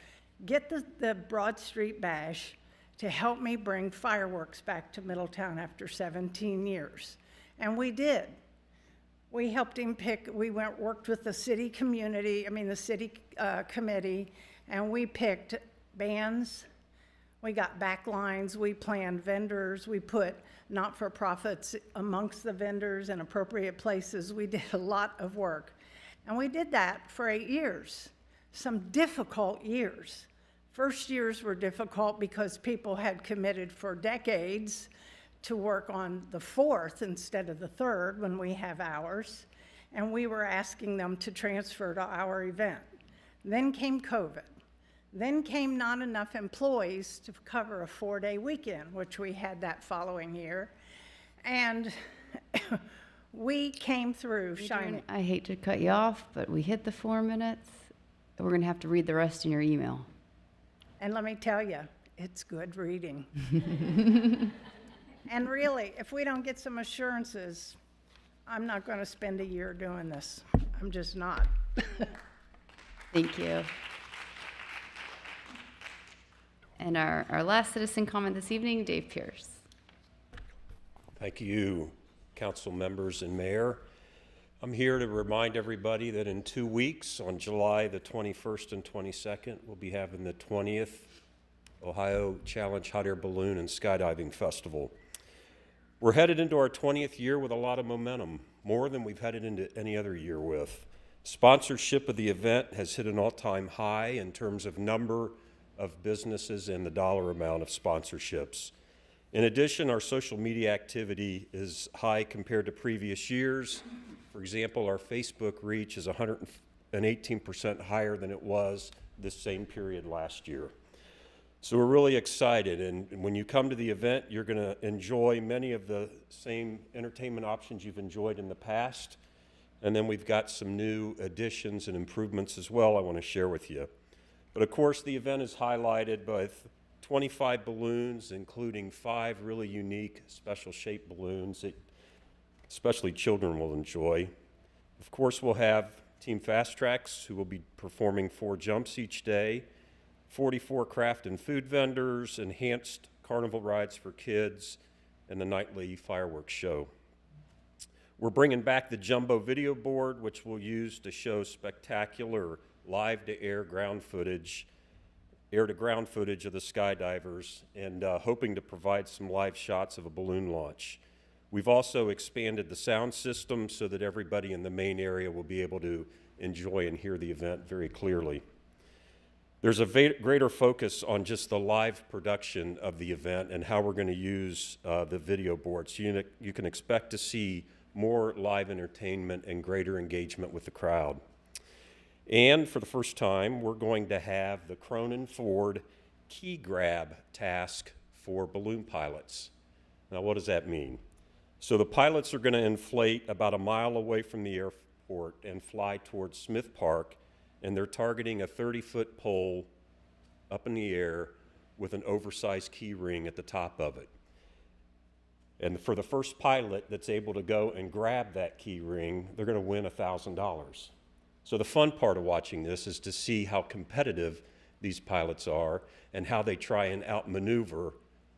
get the Broad Street Bash to help me bring fireworks back to Middletown after 17 years. And we did. We helped him pick, worked with the city community, the city committee, and we picked bands, we got backlines, we planned vendors, we put not-for-profits amongst the vendors in appropriate places. We did a lot of work. And we did that for 8 years, some difficult years, First years were difficult because people had committed for decades to work on the 4th instead of the 3rd when we have ours, and we were asking them to transfer to our event. Then came COVID. Then came not enough employees to cover a 4-day weekend, which we had that following year. And we came through shining. I hate to cut you off, but we hit the 4 minutes. We're going to have to read the rest in your email. And let me tell you, it's good reading. And really, if we don't get some assurances, I'm not going to spend a year doing this. I'm just not. Thank you. And our last citizen comment this evening, Dave Pierce. Thank you, council members and mayor. I'm here to remind everybody that in 2 weeks, on July the 21st and 22nd, we'll be having the 20th Ohio Challenge Hot Air Balloon and Skydiving Festival. We're headed into our 20th year with a lot of momentum, more than we've headed into any other year with. Sponsorship of the event has hit an all-time high in terms of number of businesses and the dollar amount of sponsorships. In addition, our social media activity is high compared to previous years. For example, our Facebook reach is 118% higher than it was this same period last year. So we're really excited, and when you come to the event, you're going to enjoy many of the same entertainment options you've enjoyed in the past, and then we've got some new additions and improvements as well I want to share with you. But of course, the event is highlighted by 25 balloons, including 5 really unique special shaped balloons that especially children will enjoy. Of course, we'll have Team Fast Tracks, who will be performing 4 jumps each day, 44 craft and food vendors, enhanced carnival rides for kids, and the nightly fireworks show. We're bringing back the jumbo video board, which we'll use to show spectacular live-to-air ground footage, air-to-ground footage of the skydivers, and hoping to provide some live shots of a balloon launch. We've also expanded the sound system so that everybody in the main area will be able to enjoy and hear the event very clearly. There's a greater focus on just the live production of the event and how we're going to use the video board. So you can expect to see more live entertainment and greater engagement with the crowd. And for the first time, we're going to have the Cronin Ford key grab task for balloon pilots. Now, what does that mean? So the pilots are going to inflate about a mile away from the airport and fly towards Smith Park, and they're targeting a 30-foot pole up in the air with an oversized key ring at the top of it. And for the first pilot that's able to go and grab that key ring, they're going to win $1,000. So the fun part of watching this is to see how competitive these pilots are and how they try and outmaneuver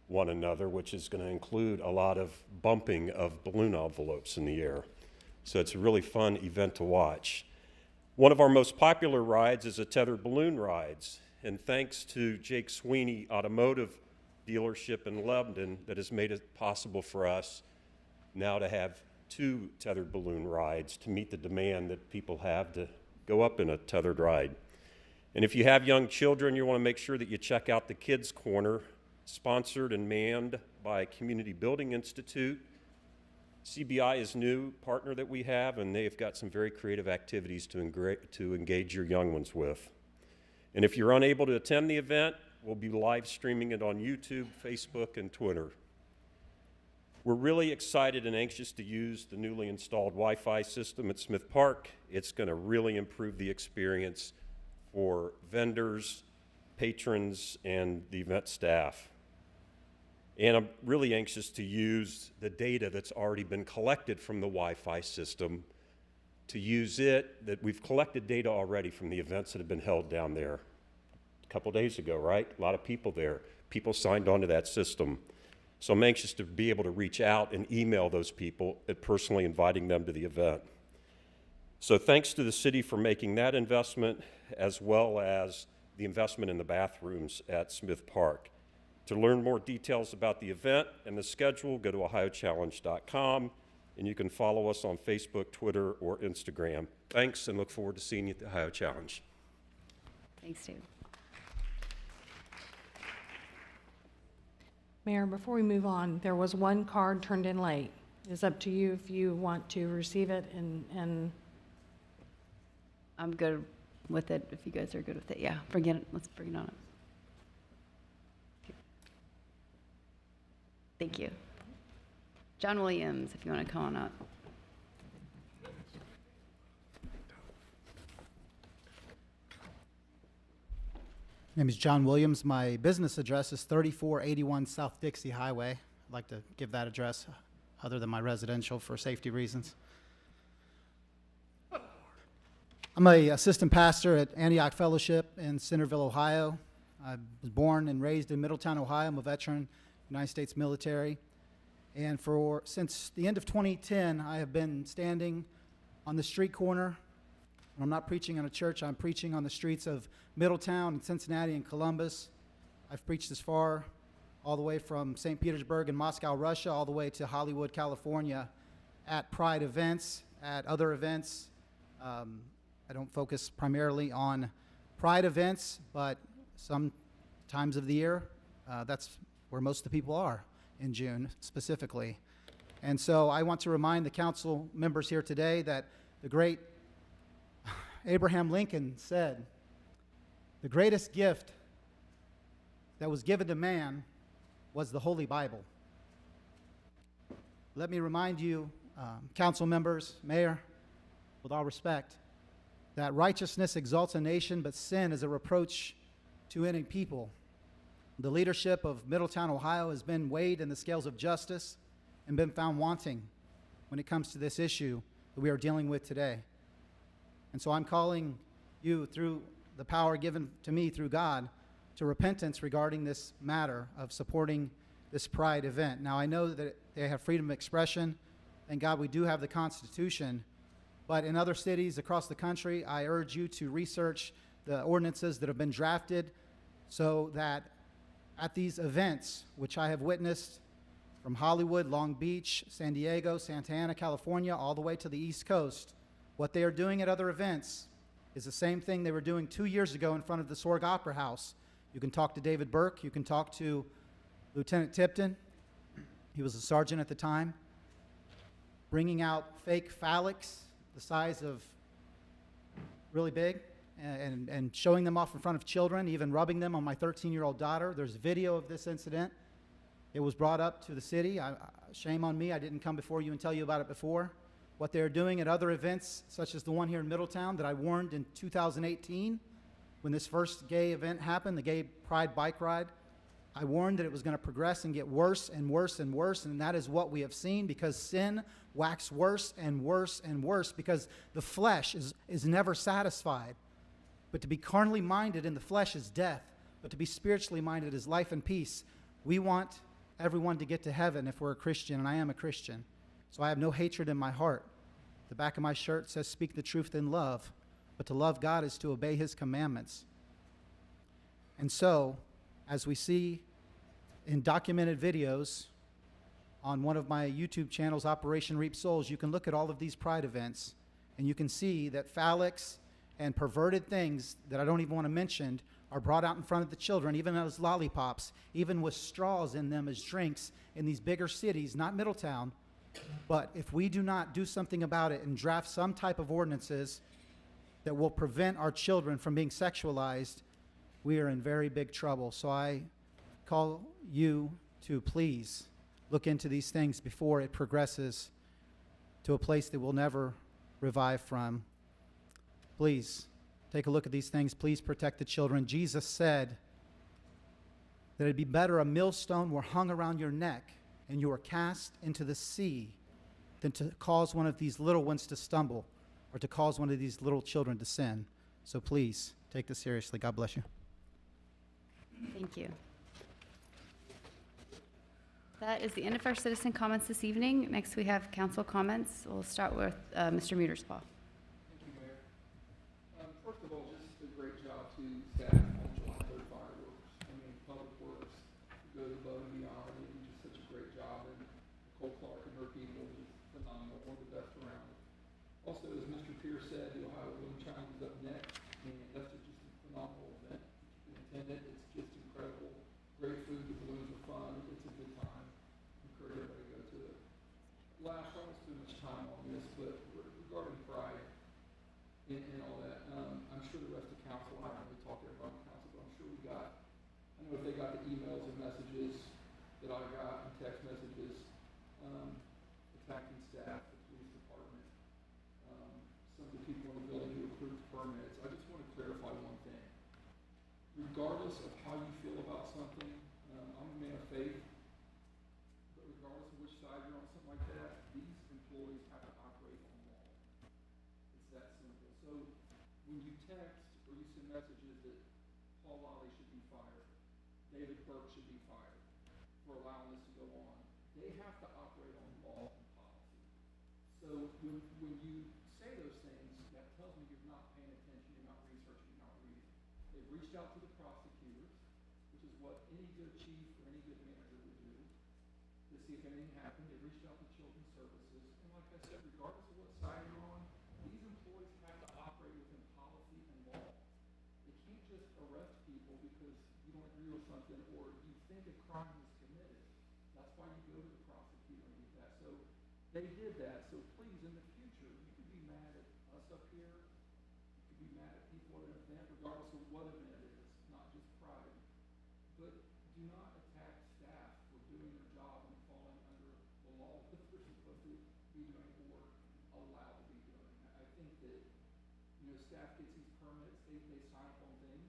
one another, which is going to include a lot of bumping of balloon envelopes in the air. So it's a really fun event to watch. One of our most popular rides is a tethered balloon rides. And thanks to Jake Sweeney Automotive Dealership in Lebanon that has made it possible for us now to have 2 tethered balloon rides to meet the demand that people have to go up in a tethered ride. And if you have young children, you want to make sure that you check out the Kids Corner, sponsored and manned by Community Building Institute. CBI is a new partner that we have, and they've got some very creative activities to engage your young ones with. And if you're unable to attend the event, we'll be live streaming it on YouTube, Facebook, and Twitter. We're really excited and anxious to use the newly installed Wi-Fi system at Smith Park. It's going to really improve the experience for vendors, patrons, and the event staff. And I'm really anxious to use the data that's already been collected from the Wi-Fi system to use it, that we've collected data already from the events that have been held down there a couple days ago, right? A lot of people there. People signed onto that system. So I'm anxious to be able to reach out and email those people and personally inviting them to the event. So thanks to the city for making that investment, as well as the investment in the bathrooms at Smith Park. To learn more details about the event and the schedule, go to ohiochallenge.com, and you can follow us on Facebook, Twitter, or Instagram. Thanks, and look forward to seeing you at the Ohio Challenge. Thanks, David. Mayor, before we move on, there was one card turned in late. It's up to you if you want to receive it and I'm good with it if you guys are good with it. Yeah, forget it. Let's bring it on up. Thank you. John Williams, if you want to come on up. My name is John Williams. My business address is 3481 South Dixie Highway. I'd like to give that address other than my residential for safety reasons. I'm a assistant pastor at Antioch Fellowship in Centerville, Ohio. I was born and raised in Middletown, Ohio. I'm a veteran, United States military. And since the end of 2010, I have been standing on the street corner. When I'm not preaching in a church, I'm preaching on the streets of Middletown and Cincinnati and Columbus. I've preached as far all the way from St. Petersburg and Moscow, Russia, all the way to Hollywood, California, at Pride events, at other events. I don't focus primarily on Pride events, but some times of the year, that's where most of the people are, in June specifically. And so I want to remind the council members here today that the great Abraham Lincoln said, the greatest gift that was given to man was the Holy Bible. Let me remind you, council members, mayor, with all respect, that righteousness exalts a nation, but sin is a reproach to any people. The leadership of Middletown, Ohio has been weighed in the scales of justice and been found wanting when it comes to this issue that we are dealing with today. And so I'm calling you through the power given to me through God to repentance regarding this matter of supporting this Pride event. Now, I know that they have freedom of expression. Thank God we do have the Constitution. But in other cities across the country, I urge you to research the ordinances that have been drafted so that at these events, which I have witnessed from Hollywood, Long Beach, San Diego, Santa Ana, California, all the way to the East Coast, what they are doing at other events is the same thing they were doing 2 years ago in front of the Sorg Opera House. You can talk to David Burke. You can talk to Lieutenant Tipton. He was a sergeant at the time, bringing out fake phallics the size of really big and showing them off in front of children, even rubbing them on my 13-year-old daughter. There's video of this incident. It was brought up to the city. Shame on me, I didn't come before you and tell you about it before. What they're doing at other events, such as the one here in Middletown that I warned in 2018 when this first gay event happened, the Gay Pride Bike Ride, I warned that it was going to progress and get worse and worse and worse, and that is what we have seen because sin waxes worse and worse and worse because the flesh is never satisfied. But to be carnally minded in the flesh is death, but to be spiritually minded is life and peace. We want everyone to get to heaven if we're a Christian, and I am a Christian. So I have no hatred in my heart. The back of my shirt says, speak the truth in love, but to love God is to obey his commandments. And so, as we see in documented videos on one of my YouTube channels, Operation Reap Souls, you can look at all of these Pride events, and you can see that phallics and perverted things that I don't even want to mention are brought out in front of the children, even as lollipops, even with straws in them as drinks in these bigger cities, not Middletown. But if we do not do something about it and draft some type of ordinances that will prevent our children from being sexualized, we are in very big trouble. So I call you to please look into these things before it progresses to a place that we'll never revive from. Please take a look at these things. Please protect the children. Jesus said that it'd be better a millstone were hung around your neck and you are cast into the sea than to cause one of these little ones to stumble or to cause one of these little children to sin. So please take this seriously. God bless you. Thank you. That is the end of our citizen comments this evening. Next, we have council comments. We'll start with Mr. Muterspaw. Thank you, Mayor. First of all, just a great job to staff on July 3rd fireworks. I mean, Public Works goes above and beyond. They do just such a great job. And Nicole Clark and her people are just phenomenal, one of the best around. Also, as Mr. Pierce said, the Ohio Balloon Challenge is up next, and that's just a phenomenal event. You can attend it. It's just incredible. Great food. The balloons are fun. It's a good emails and messages that I got and text messages attacking staff, the police department, some of the people in the building who approved permits. I just want to clarify one thing. Regardless of how you feel about something, I'm a man of faith, but regardless of which side you're on, something like that, these employees have to operate on law. It's that simple. So when you text or you send messages that Paul Lally should be fired, David Burke should be fired for allowing this to go on, they have to operate on law and policy. So when you say those things, that tells me you're not paying attention, you're not researching, you're not reading. They've reached out to the prosecutors, which is what any good chief or any good manager would do, to see if anything happened. They reached out to Children's Services, and like I said, regardless of what side you're on, these employees have to operate within policy and law. They can't just arrest people because you don't agree with something or you think a crime was committed. That's why you go to the prosecutor and get that. So they did that. So please, in the future, you could be mad at us up here. You could be mad at people at an event, regardless of what event it is, not just Pride. But do not attack staff for doing their job and falling under the law that they're supposed to be doing or allowed to be doing. I think that, staff gets these permits, they sign up on things.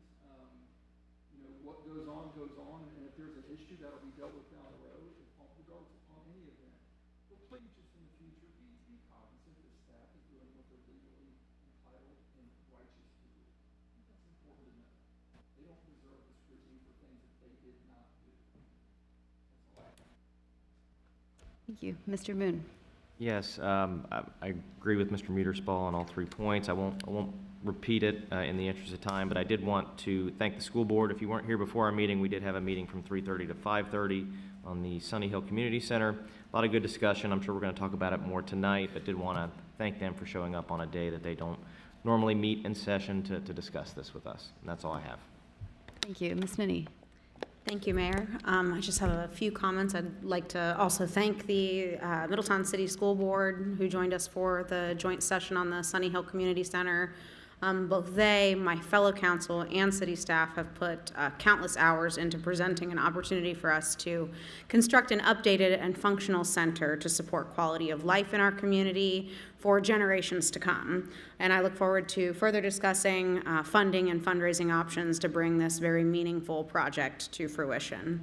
What goes on, and if there's an issue, that'll be dealt with down the road, regardless on any event. But please, just in the future, be cognizant that staff is doing what they're legally entitled and righteous to do. I think that's important to know. They don't deserve the scrutiny for things that they did not do. That's all I have. Thank you. Mr. Moon. Yes, I agree with Mr. Muterspaw on all 3 points. I won't repeat it in the interest of time, but I did want to thank the school board. If you weren't here before our meeting, we did have a meeting from 3:30 to 5:30 on the Sunny Hill Community Center. A lot of good discussion. I'm sure we're going to talk about it more tonight, but did want to thank them for showing up on a day that they don't normally meet in session to discuss this with us. And that's all I have. Thank you. Ms. Minnie. Thank you, Mayor. I just have a few comments. I'd like to also thank the Middletown City School Board who joined us for the joint session on the Sunny Hill Community Center. Both they, my fellow council, and city staff have put countless hours into presenting an opportunity for us to construct an updated and functional center to support quality of life in our community for generations to come. And I look forward to further discussing funding and fundraising options to bring this very meaningful project to fruition.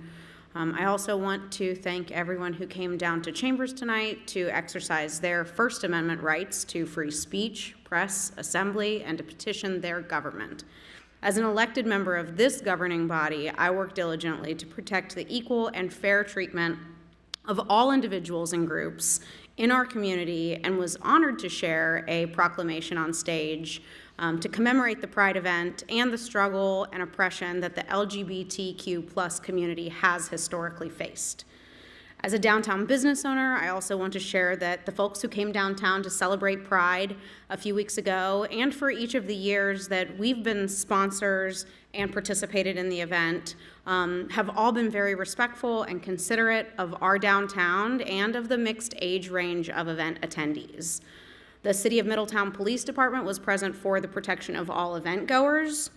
I also want to thank everyone who came down to Chambers tonight to exercise their First Amendment rights to free speech, press, assembly, and to petition their government. As an elected member of this governing body, I work diligently to protect the equal and fair treatment of all individuals and groups in our community and was honored to share a proclamation on stage to commemorate the Pride event and the struggle and oppression that the LGBTQ+ community has historically faced. As a downtown business owner, I also want to share that the folks who came downtown to celebrate Pride a few weeks ago, and for each of the years that we've been sponsors and participated in the event, have all been very respectful and considerate of our downtown and of the mixed age range of event attendees. The City of Middletown Police Department was present for the protection of all event goers,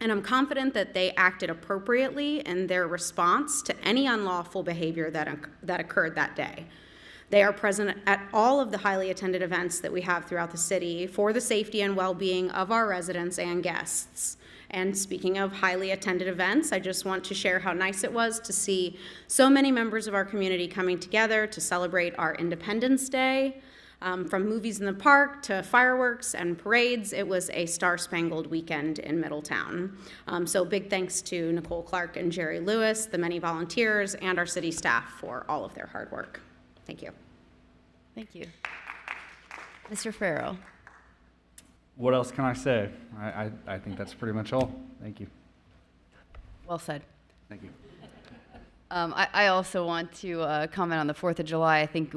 and I'm confident that they acted appropriately in their response to any unlawful behavior that occurred that day. They are present at all of the highly attended events that we have throughout the city for the safety and well-being of our residents and guests. And speaking of highly attended events, I just want to share how nice it was to see so many members of our community coming together to celebrate our Independence Day. From movies in the park to fireworks and parades, it was a star-spangled weekend in Middletown. So big thanks to Nicole Clark and Jerry Lewis, the many volunteers, and our city staff for all of their hard work. Thank you. Thank you. Mr. Farrell. What else can I say? I think that's pretty much all. Thank you. Well said. Thank you. I also want to comment on the 4th of July. I think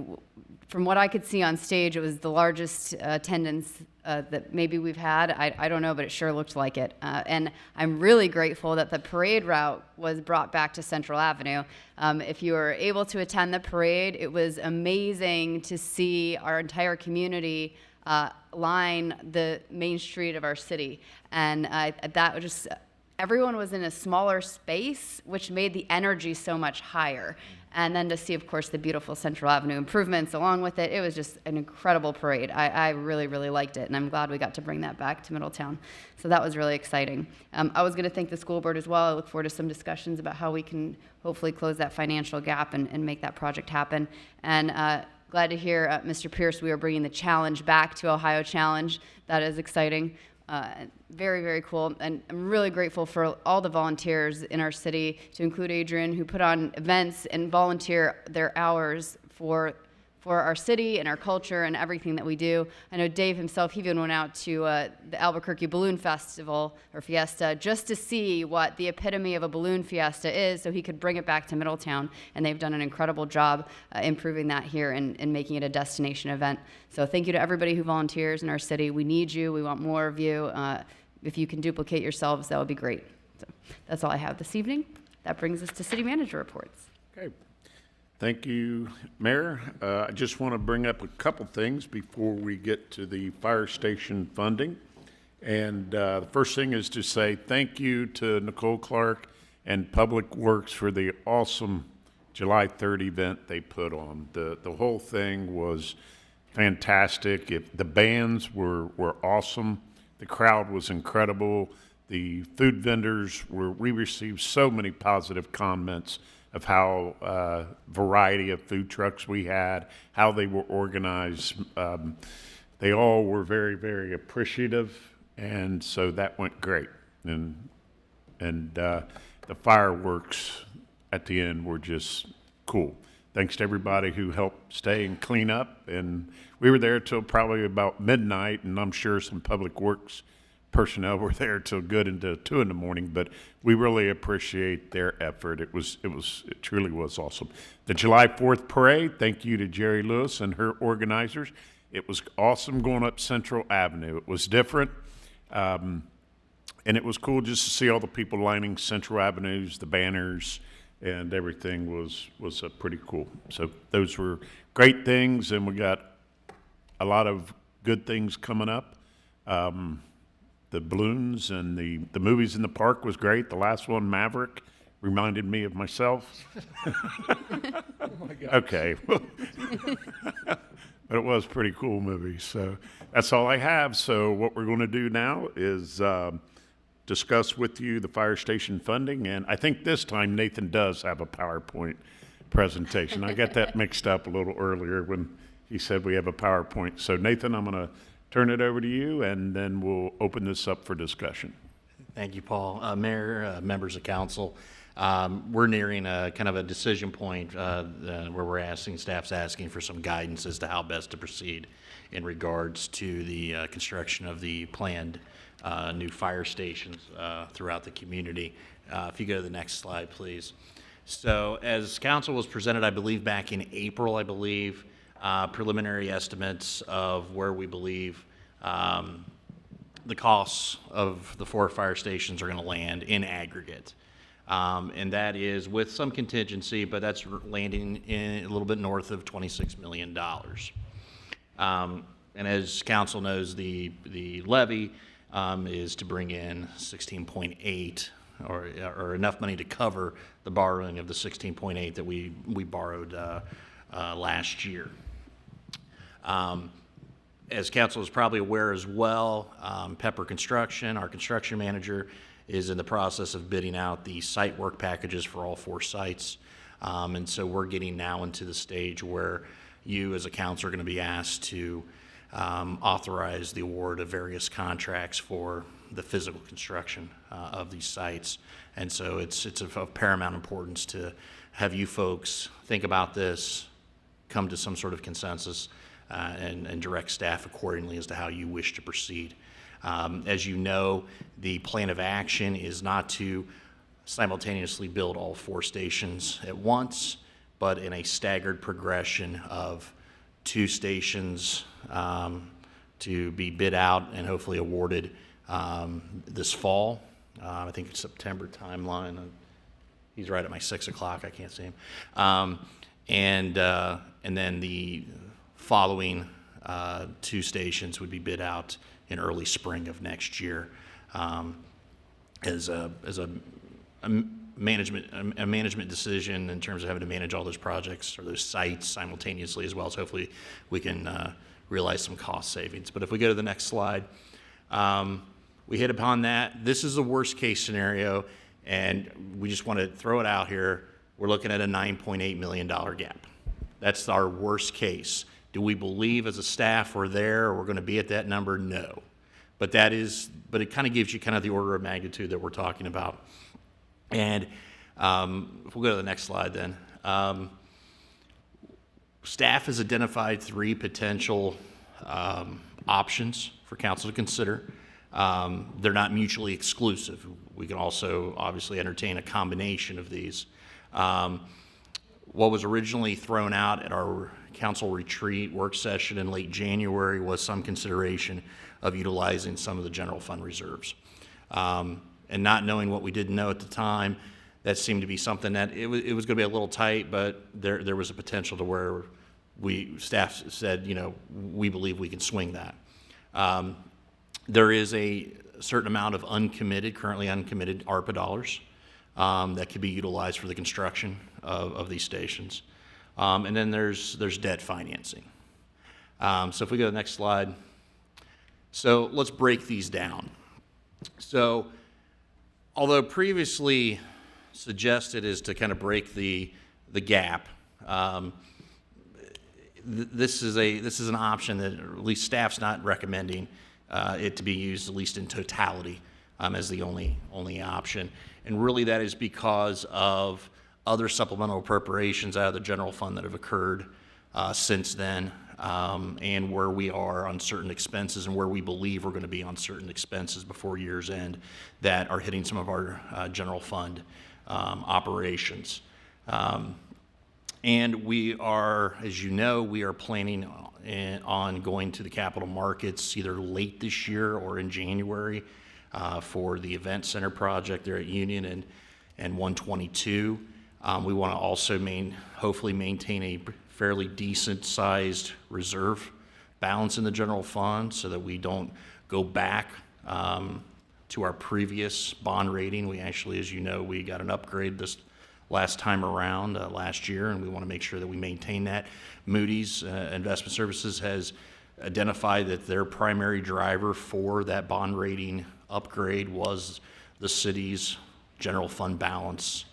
from what I could see on stage, it was the largest attendance that maybe we've had. I don't know, but it sure looked like it. And I'm really grateful that the parade route was brought back to Central Avenue. If you were able to attend the parade, it was amazing to see our entire community line the main street of our city. And that just everyone was in a smaller space, which made the energy so much higher. And then to see, of course, the beautiful Central Avenue improvements along with it, it was just an incredible parade. I really, really liked it, and I'm glad we got to bring that back to Middletown. So that was really exciting. I was going to thank the school board as well. I look forward to some discussions about how we can hopefully close that financial gap and make that project happen. And glad to hear, Mr. Pierce, we are bringing the challenge back to Ohio Challenge. That is exciting. Very, very cool. And I'm really grateful for all the volunteers in our city, to include Adrian, who put on events and volunteer their hours for our city and our culture and everything that we do. I know Dave himself, he even went out to the Albuquerque Balloon Festival or Fiesta just to see what the epitome of a balloon fiesta is, so he could bring it back to Middletown. And they've done an incredible job improving that here and making it a destination event. So thank you to everybody who volunteers in our city. We need you. We want more of you. If you can duplicate yourselves, that would be great. So that's all I have this evening. That brings us to city manager reports. Okay. Thank you, Mayor. I just want to bring up a couple things before we get to the fire station funding. And the first thing is to say thank you to Nicole Clark and Public Works for the awesome July 3rd event they put on. The whole thing was fantastic. The bands were awesome. The crowd was incredible. The food vendors we received so many positive comments of how variety of food trucks we had, how they were organized. They all were very, very appreciative, and so that went great. And the fireworks at the end were just cool. Thanks to everybody who helped stay and clean up. And we were there till probably about midnight, and I'm sure some Public Works personnel were there till good into 2 in the morning, but we really appreciate their effort. It truly was awesome. The July 4th parade, thank you to Jerry Lewis and her organizers. It was awesome going up Central Avenue. It was different, and it was cool just to see all the people lining Central Avenues, the banners, and everything was pretty cool. So those were great things, and we got a lot of good things coming up. The balloons and the movies in the park was great. The last one, Maverick, reminded me of myself. Oh my God. Okay. But it was a pretty cool movie. So that's all I have. So what we're going to do now is discuss with you the fire station funding. And I think this time Nathan does have a PowerPoint presentation. I got that mixed up a little earlier when he said we have a PowerPoint. So Nathan, I'm going to turn it over to you, and then we'll open this up for discussion. Thank you, Paul. Mayor, members of council, we're nearing a kind of a decision point where we're staff's asking for some guidance as to how best to proceed in regards to the construction of the planned new fire stations throughout the community. If you go to the next slide, please. So as council was presented, I believe back in April, preliminary estimates of where we believe the costs of the 4 fire stations are going to land in aggregate. And that is with some contingency, but that's landing in a little bit north of $26 million. And as council knows, the levy is to bring in 16.8 or enough money to cover the borrowing of the 16.8 that we borrowed last year. As council is probably aware as well, Pepper Construction, our construction manager, is in the process of bidding out the site work packages for all 4 sites. And so we're getting now into the stage where you as a council are going to be asked to authorize the award of various contracts for the physical construction of these sites. And so it's of paramount importance to have you folks think about this, come to some sort of consensus, and direct staff accordingly as to how you wish to proceed. As you know, the plan of action is not to simultaneously build all 4 stations at once, but in a staggered progression of 2 stations to be bid out and hopefully awarded this fall. I think it's September timeline. He's right at my 6 o'clock. I can't see him. And then the following 2 stations would be bid out in early spring of next year. as a management decision in terms of having to manage all those projects or those sites simultaneously, as well as hopefully we can realize some cost savings. But if we go to the next slide, we hit upon that. This is the worst case scenario, and we just want to throw it out here. We're looking at a $9.8 million gap. That's our worst case. Do we believe as a staff we're there or we're going to be at that number? No. But it kind of gives you kind of the order of magnitude that we're talking about. And if we'll go to the next slide then. Staff has identified 3 potential options for council to consider. They're not mutually exclusive. We can also obviously entertain a combination of these. What was originally thrown out at our council retreat work session in late January was some consideration of utilizing some of the general fund reserves. And not knowing what we didn't know at the time, that seemed to be something that it was going to be a little tight, but there was a potential to where staff said, we believe we can swing that. There is a certain amount of currently uncommitted ARPA dollars that could be utilized for the construction of these stations. And then there's debt financing. So if we go to the next slide. So let's break these down. So although previously suggested is to kind of break the gap, this is an option that at least staff's not recommending it to be used, at least in totality, as the only option. And really that is because of other supplemental appropriations out of the general fund that have occurred since then, and where we are on certain expenses and where we believe we're going to be on certain expenses before year's end that are hitting some of our general fund operations. And we are, as you know, we are planning on going to the capital markets either late this year or in January for the event center project there at Union and 122. We want to also hopefully maintain a fairly decent sized reserve balance in the general fund so that we don't go back to our previous bond rating. We actually, as you know, we got an upgrade this last time around last year, and we want to make sure that we maintain that. Moody's Investment Services has identified that their primary driver for that bond rating upgrade was the city's general fund balance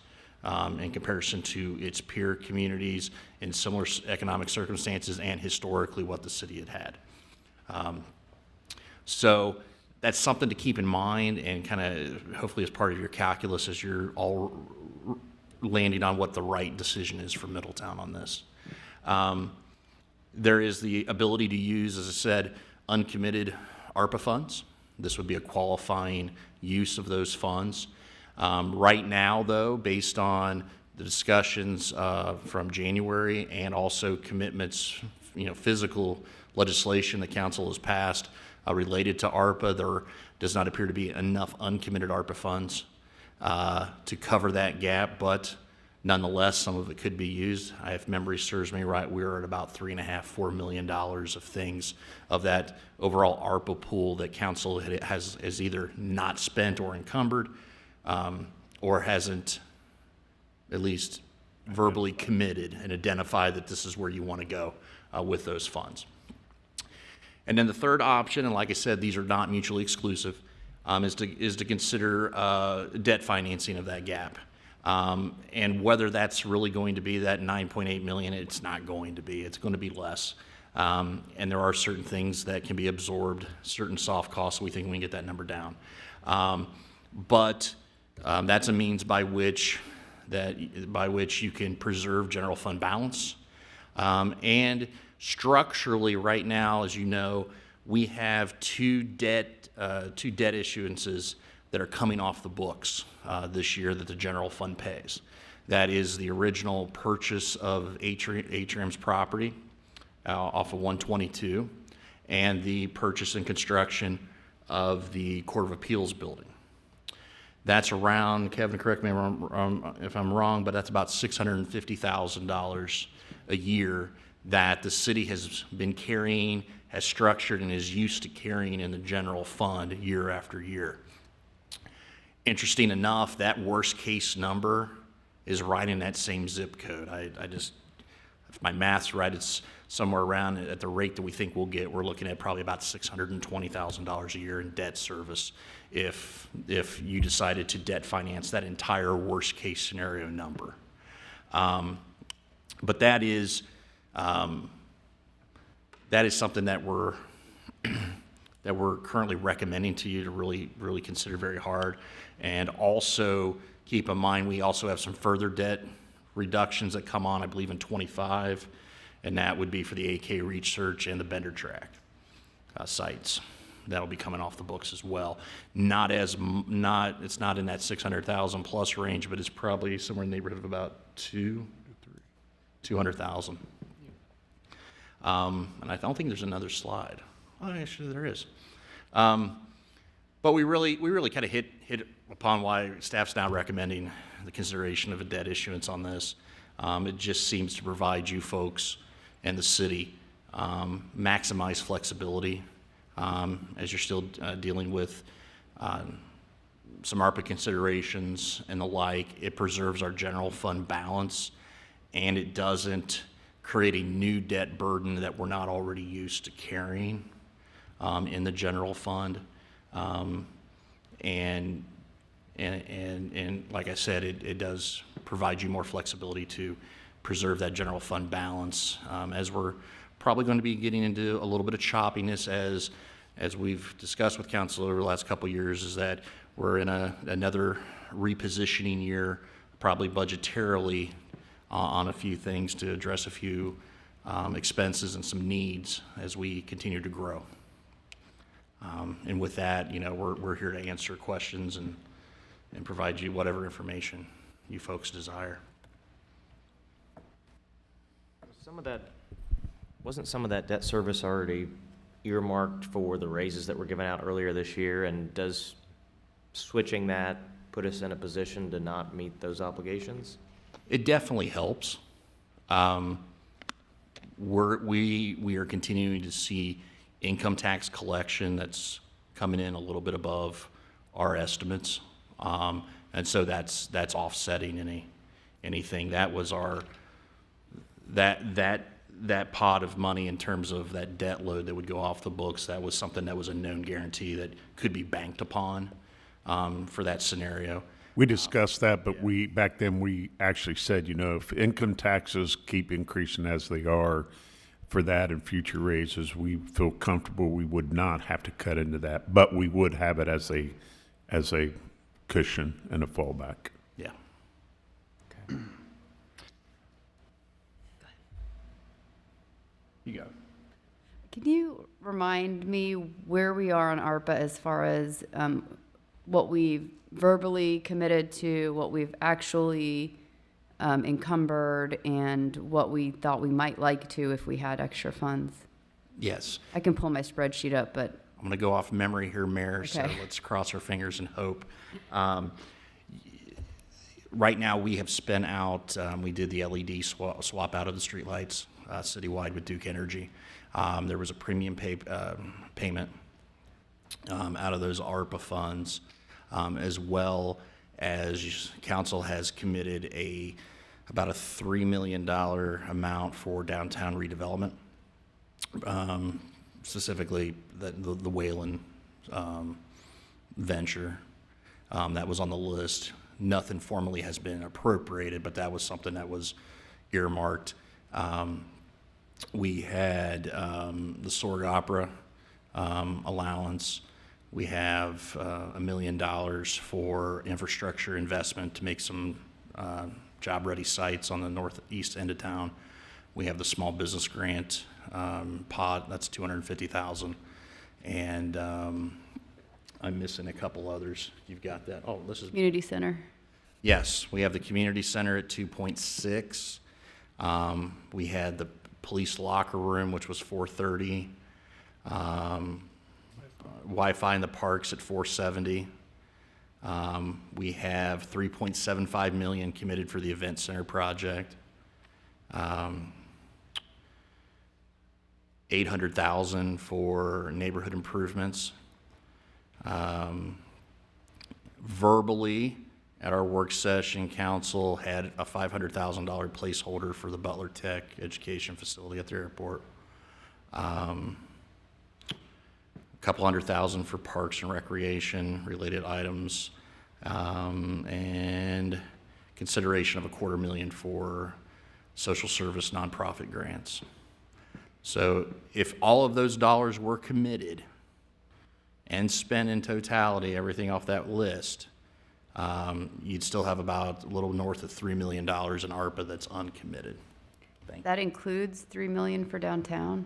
in comparison to its peer communities in similar economic circumstances and historically what the city had. So that's something to keep in mind and kind of hopefully as part of your calculus as you're all landing on what the right decision is for Middletown on this. There is the ability to use, as I said, uncommitted ARPA funds. This would be a qualifying use of those funds. Right now, though, based on the discussions from January and also commitments, physical legislation the council has passed related to ARPA, there does not appear to be enough uncommitted ARPA funds to cover that gap, but nonetheless, some of it could be used. If memory serves me right, we're at about $3.5–4 million of things of that overall ARPA pool that council has either not spent or encumbered, or hasn't at least verbally committed and identified that this is where you want to go with those funds. And then the third option, and like I said, these are not mutually exclusive, is to consider debt financing of that gap. And whether that's really going to be that $9.8 million, it's not going to be. It's going to be less. And there are certain things that can be absorbed, certain soft costs. We think we can get that number down. But that's a means by which you can preserve general fund balance. And structurally, right now, as you know, we have two debt issuances that are coming off the books this year that the general fund pays. That is the original purchase of Atrium's property off of 122 and the purchase and construction of the Court of Appeals building. That's around, Kevin, correct me if I'm wrong, but that's about $650,000 a year that the city has been carrying, has structured, and is used to carrying in the general fund year after year. Interesting enough, that worst case number is right in that same zip code. I just, if my math's right, it's somewhere around at the rate that we think we'll get. We're looking at probably about $620,000 a year in debt service if you decided to debt finance that entire worst case scenario number. But that is something that we're that we're currently recommending to you to really consider very hard. And also keep in mind, we also have some further debt reductions that come on, I believe, in 25, and that would be for the AK Research and the Bender Track sites. That'll be coming off the books as well. It's not in that 600,000 plus range, but it's probably somewhere in the neighborhood of about 200,000. And I don't think there's another slide. Oh, actually there is. But we really kind of hit upon why staff's now recommending the consideration of a debt issuance on this. It just seems to provide you folks and the city maximize flexibility as you're still dealing with some ARPA considerations and the like. It preserves our general fund balance, and it doesn't create a new debt burden that we're not already used to carrying in the general fund. And like I said, it does provide you more flexibility to preserve that general fund balance, as we're probably going to be getting into a little bit of choppiness as we've discussed with council over the last couple of years, is that we're in another repositioning year, probably budgetarily on a few things to address a few expenses and some needs as we continue to grow. And with that, we're here to answer questions and provide you whatever information you folks desire. Wasn't some of that debt service already earmarked for the raises that were given out earlier this year? And does switching that put us in a position to not meet those obligations? It definitely helps. We are continuing to see income tax collection that's coming in a little bit above our estimates, and so that's offsetting anything. That was that pot of money in terms of that debt load that would go off the books. That was something that was a known guarantee that could be banked upon for that scenario. We discussed that, but back then we actually said, if income taxes keep increasing as they are, for that and future raises, we feel comfortable we would not have to cut into that, but we would have it as a cushion and a fallback. Yeah. Okay. You go. Can you remind me where we are on ARPA as far as what we've verbally committed to, what we've actually encumbered, and what we thought we might like to if we had extra funds? Yes. I can pull my spreadsheet up, but I'm going to go off memory here, Mayor, okay. So let's cross our fingers and hope. Right now, we have spent out, we did the LED swap out of the streetlights citywide with Duke Energy. There was a premium payment out of those ARPA funds, as well as council has committed about a $3 million amount for downtown redevelopment, specifically the Wayland venture that was on the list. Nothing formally has been appropriated, but that was something that was earmarked. We had the Sorg Opera allowance. We have $1 million for infrastructure investment to make some job-ready sites on the northeast end of town. We have the small business grant pod, that's $250,000. And I'm missing a couple others. You've got that. Oh, this is community center. Yes, we have the community center at 2.6. We had the police locker room, which was 430. Wi-Fi in the parks at 470. We have 3.75 million committed for the event center project. 800,000 for neighborhood improvements. verbally, at our work session, council had a $500,000 placeholder for the Butler Tech education facility at the airport. A couple $100,000 for parks and recreation related items, and consideration of $250,000 for social service nonprofit grants. So if all of those dollars were committed and spent in totality, everything off that list, you'd still have about a little north of $3 million in ARPA that's uncommitted. That includes $3 million for downtown?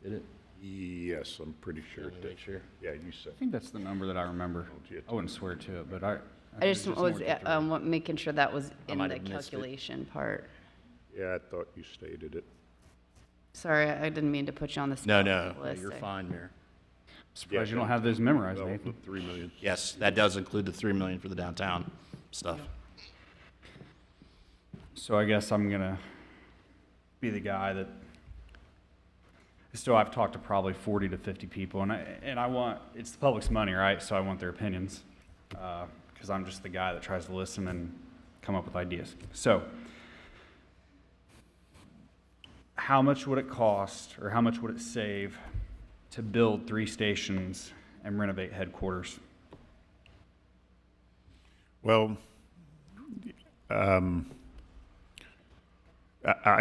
Did it? Yes, I'm pretty sure it did. Sure. Yeah, you said. I think that's the number that I remember. I wouldn't swear to it, but I I just think was it's north of three. making sure that was I in might the have missed it. calculation part. Yeah, I thought you stated it. Sorry, I didn't mean to put you on the No, spot. no, List. you're fine, Mayor. Surprised you don't have those memorized, Well, Nathan. the $3 million. Yes, that does include the $3 million for the downtown stuff. So I guess I'm gonna be the guy that, still I've talked to probably 40 to 50 people, and I want, it's the public's money, right? So I want their opinions, because I'm just the guy that tries to listen and come up with ideas. So how much would it cost, or how much would it save to build 3 stations and renovate headquarters? Well, I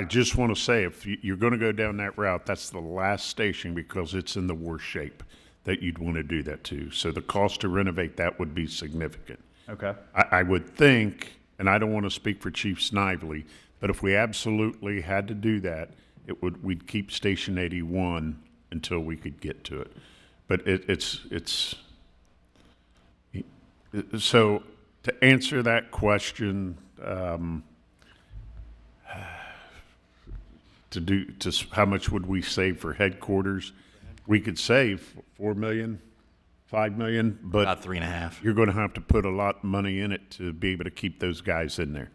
just want to say, if you're going to go down that route, that's the last station because it's in the worst shape that you'd want to do that to. So the cost to renovate that would be significant. Okay. I would think, and I don't want to speak for Chief Snively, but if we absolutely had to do that, we'd keep Station 81 until we could get to it. But so to answer that question, how much would we save for headquarters? We could save $4 million, $5 million, but About 3.5. you're going to have to put a lot of money in it to be able to keep those guys in there.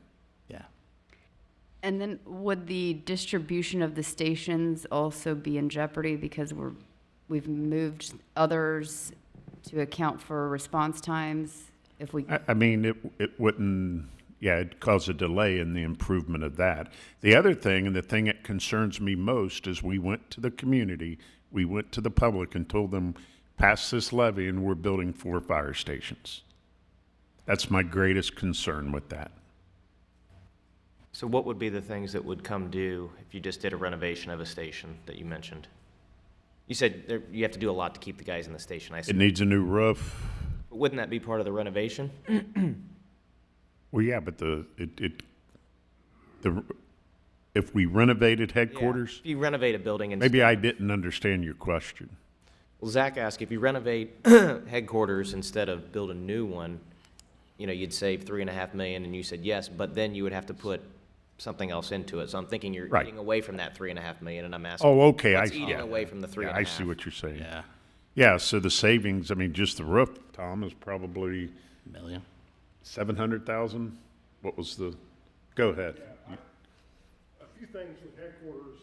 Yeah. And then would the distribution of the stations also be in jeopardy because we've moved others to account for response times? If we, I mean, it wouldn't, yeah, it'd cause a delay in the improvement of that. The other thing, and the thing that concerns me most, is we went to the community, we went to the public and told them, pass this levy and we're building 4 fire stations. That's my greatest concern with that. So what would be the things that would come due if you just did a renovation of a station that you mentioned? You said you have to do a lot to keep the guys in the station, I It assume. needs a new roof. But wouldn't that be part of the renovation? Well, yeah, but if we renovated headquarters, If you renovate a building and... maybe I didn't understand your question. Well, Zach asked, if you renovate headquarters instead of build a new one, you'd save $3.5 million, and you said yes, but then you would have to put something else into it. So I'm thinking you're Right. eating away from that $3.5 million, and I'm asking, Oh, okay. what's eating away from the $3.5 Yeah, I see what you're saying. Yeah. Yeah, so the savings, I mean, just the roof, Tom, is probably Million. 700,000. What was the, go ahead. A few things with headquarters.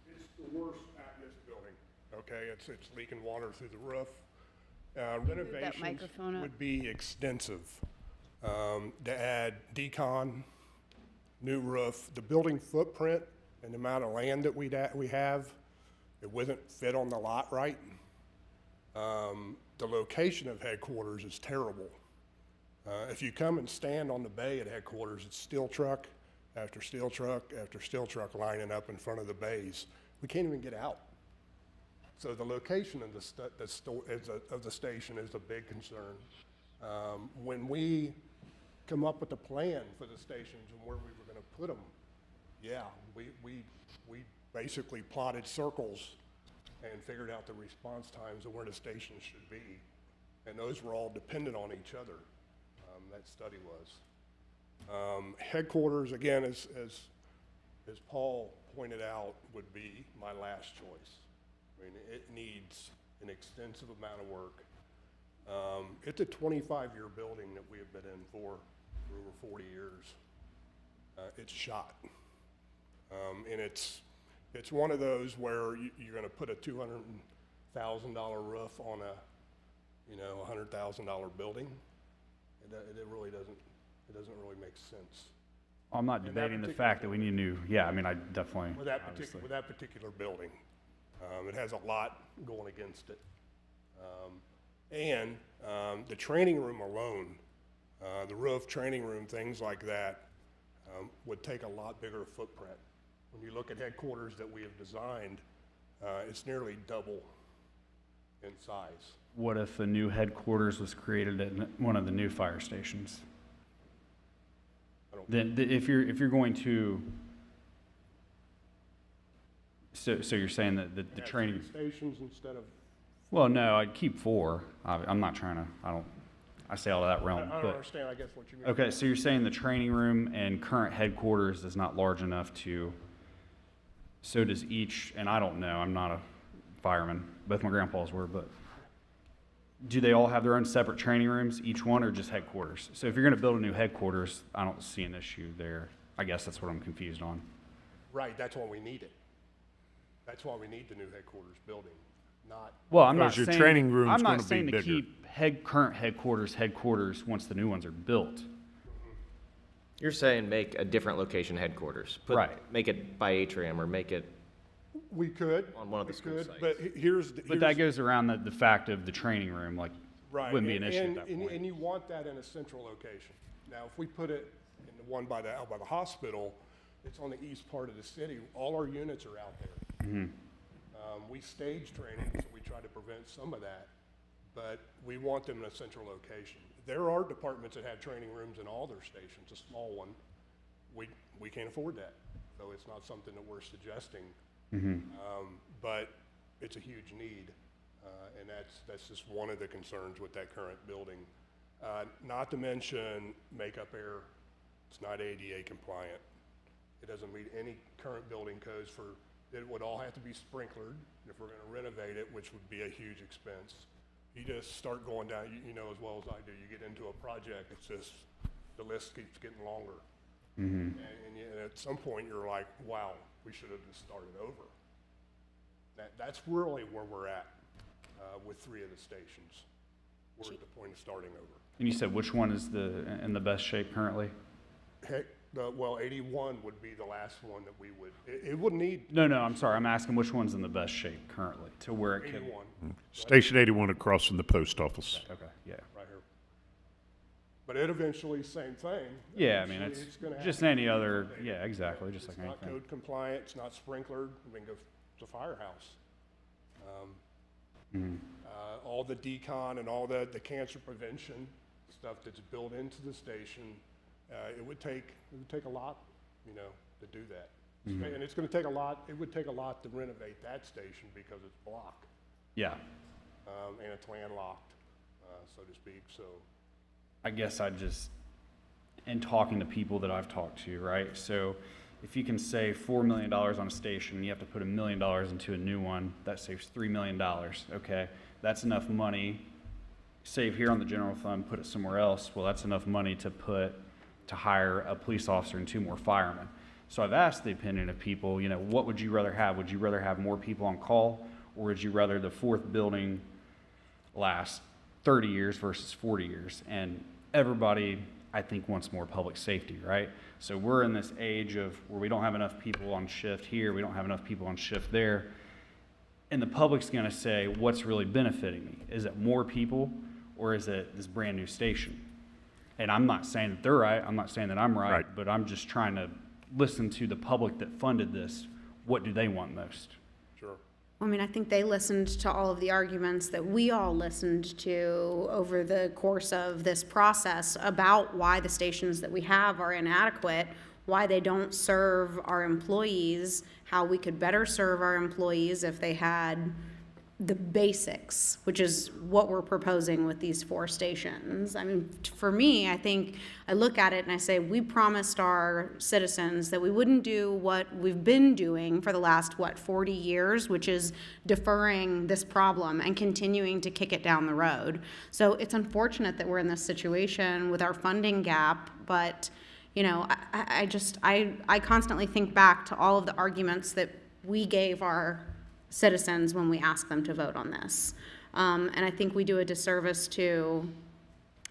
It's the worst at this building. Okay, it's leaking water through the roof. Renovations microphone up. would be extensive. To add decon, new roof, the building footprint and the amount of land that we have, it wouldn't fit on the lot right. The location of headquarters is terrible. If you come and stand on the bay at headquarters, it's steel truck after steel truck after steel truck lining up in front of the bays. We can't even get out. So the location of the station is a big concern. When we come up with a plan for the stations and where we were going to put them, yeah, we basically plotted circles and figured out the response times of where the stations should be. And those were all dependent on each other. That study was. Headquarters, again, as Paul pointed out, would be my last choice. I mean, it needs an extensive amount of work. It's a 25-year building that we have been in for over 40 years. It's shot. And it's one of those where you're going to put a $200,000 roof on you know, a $100,000 building. It really doesn't really make sense. I'm not And that debating the particular fact that we need new, yeah, I mean, I definitely, With that obviously. particular building. It has a lot going against it. And the training room alone, the roof, training room, things like that, would take a lot bigger footprint. When you look at headquarters that we have designed, it's nearly double in size. What if a new headquarters was created at one of the new fire stations? Then, if you're going to, so you're saying that the Have training, 3 stations instead of, well, no, I'd keep 4. I'm not trying to, I say all of that I realm, don't but, understand, I guess, what you mean. okay, so you're saying the training room and current headquarters is not large enough to, so does each, and I don't know, I'm not a fireman, both my grandpas were, but do they all have their own separate training rooms, each one, or just headquarters? So if you're gonna build a new headquarters, I don't see an issue there. I guess that's what I'm confused on. Right, that's why we need it. That's why we need the new headquarters building, not. Well, I'm not Because your saying, training room's I'm gonna not be saying to bigger. keep current headquarters once the new ones are built. You're saying make a different location headquarters. Right. Make it by atrium or make it We could. on one of the we school could, sites. But here's. But that goes around the fact of the training room, like, Right, wouldn't be an issue at and- that and- point. And you want that in a central location. Now, if we put it in the one out by the hospital, it's on the east part of the city. All our units are out there. Mhm. We stage training, so we try to prevent some of that, but we want them in a central location. There are departments that have training rooms in all their stations, a small one. We can't afford that, so it's not something that we're suggesting. But it's a huge need, and that's just one of the concerns with that current building. Not to mention makeup air, it's not ADA compliant. It doesn't meet any current building codes it would all have to be sprinklered if we're gonna renovate it, which would be a huge expense. You just start going down, you know as well as I do, you get into a project, it's just, the list keeps getting longer. And at some point, you're like, wow, we should have just started over. That's really where we're at with 3 of the stations. We're at the point of starting over. And you said which one is in the best shape currently? Heck, 81 would be the last one that we would, it would need No, I'm sorry, I'm asking which one's in the best shape currently, to where it could. 81, Station 81 across from the post office. Okay, yeah. right here. But it eventually, same thing. Yeah, I mean, Eventually, it's gonna have just to be any other, renovated. yeah, exactly, just like It's not anything. code compliant, it's not sprinklered, I mean, it's a firehouse. All the decon and all the cancer prevention stuff that's built into the station, it would take a lot, you know, to do that. And it's gonna take a lot, it would take a lot to renovate that station because it's block, Yeah, and it's landlocked, so to speak, so. I guess I just, in talking to people that I've talked to, right? So if you can save $4 million on a station, you have to put $1 million into a new one, that saves $3 million, okay? That's enough money, save here on the general fund, put it somewhere else. Well, that's enough money to hire a police officer and 2 more firemen. So I've asked the opinion of people, you know, what would you rather have? Would you rather have more people on call, or would you rather the 4th building last 30 years versus 40 years? And everybody, I think, wants more public safety, right? So we're in this age of where we don't have enough people on shift here, we don't have enough people on shift there. And the public's gonna say, what's really benefiting me? Is it more people, or is it this brand new station? And I'm not saying that they're right, I'm not saying that I'm right, but I'm just trying to listen to the public that funded this. What do they want most? Sure. I mean, I think they listened to all of the arguments that we all listened to over the course of this process about why the stations that we have are inadequate, why they don't serve our employees, how we could better serve our employees if they had the basics, which is what we're proposing with these 4 stations. I mean, for me, I think I look at it and I say, we promised our citizens that we wouldn't do what we've been doing for the last, 40 years, which is deferring this problem and continuing to kick it down the road. So it's unfortunate that we're in this situation with our funding gap, but you know, I constantly think back to all of the arguments that we gave our citizens when we asked them to vote on this. And I think we do a disservice to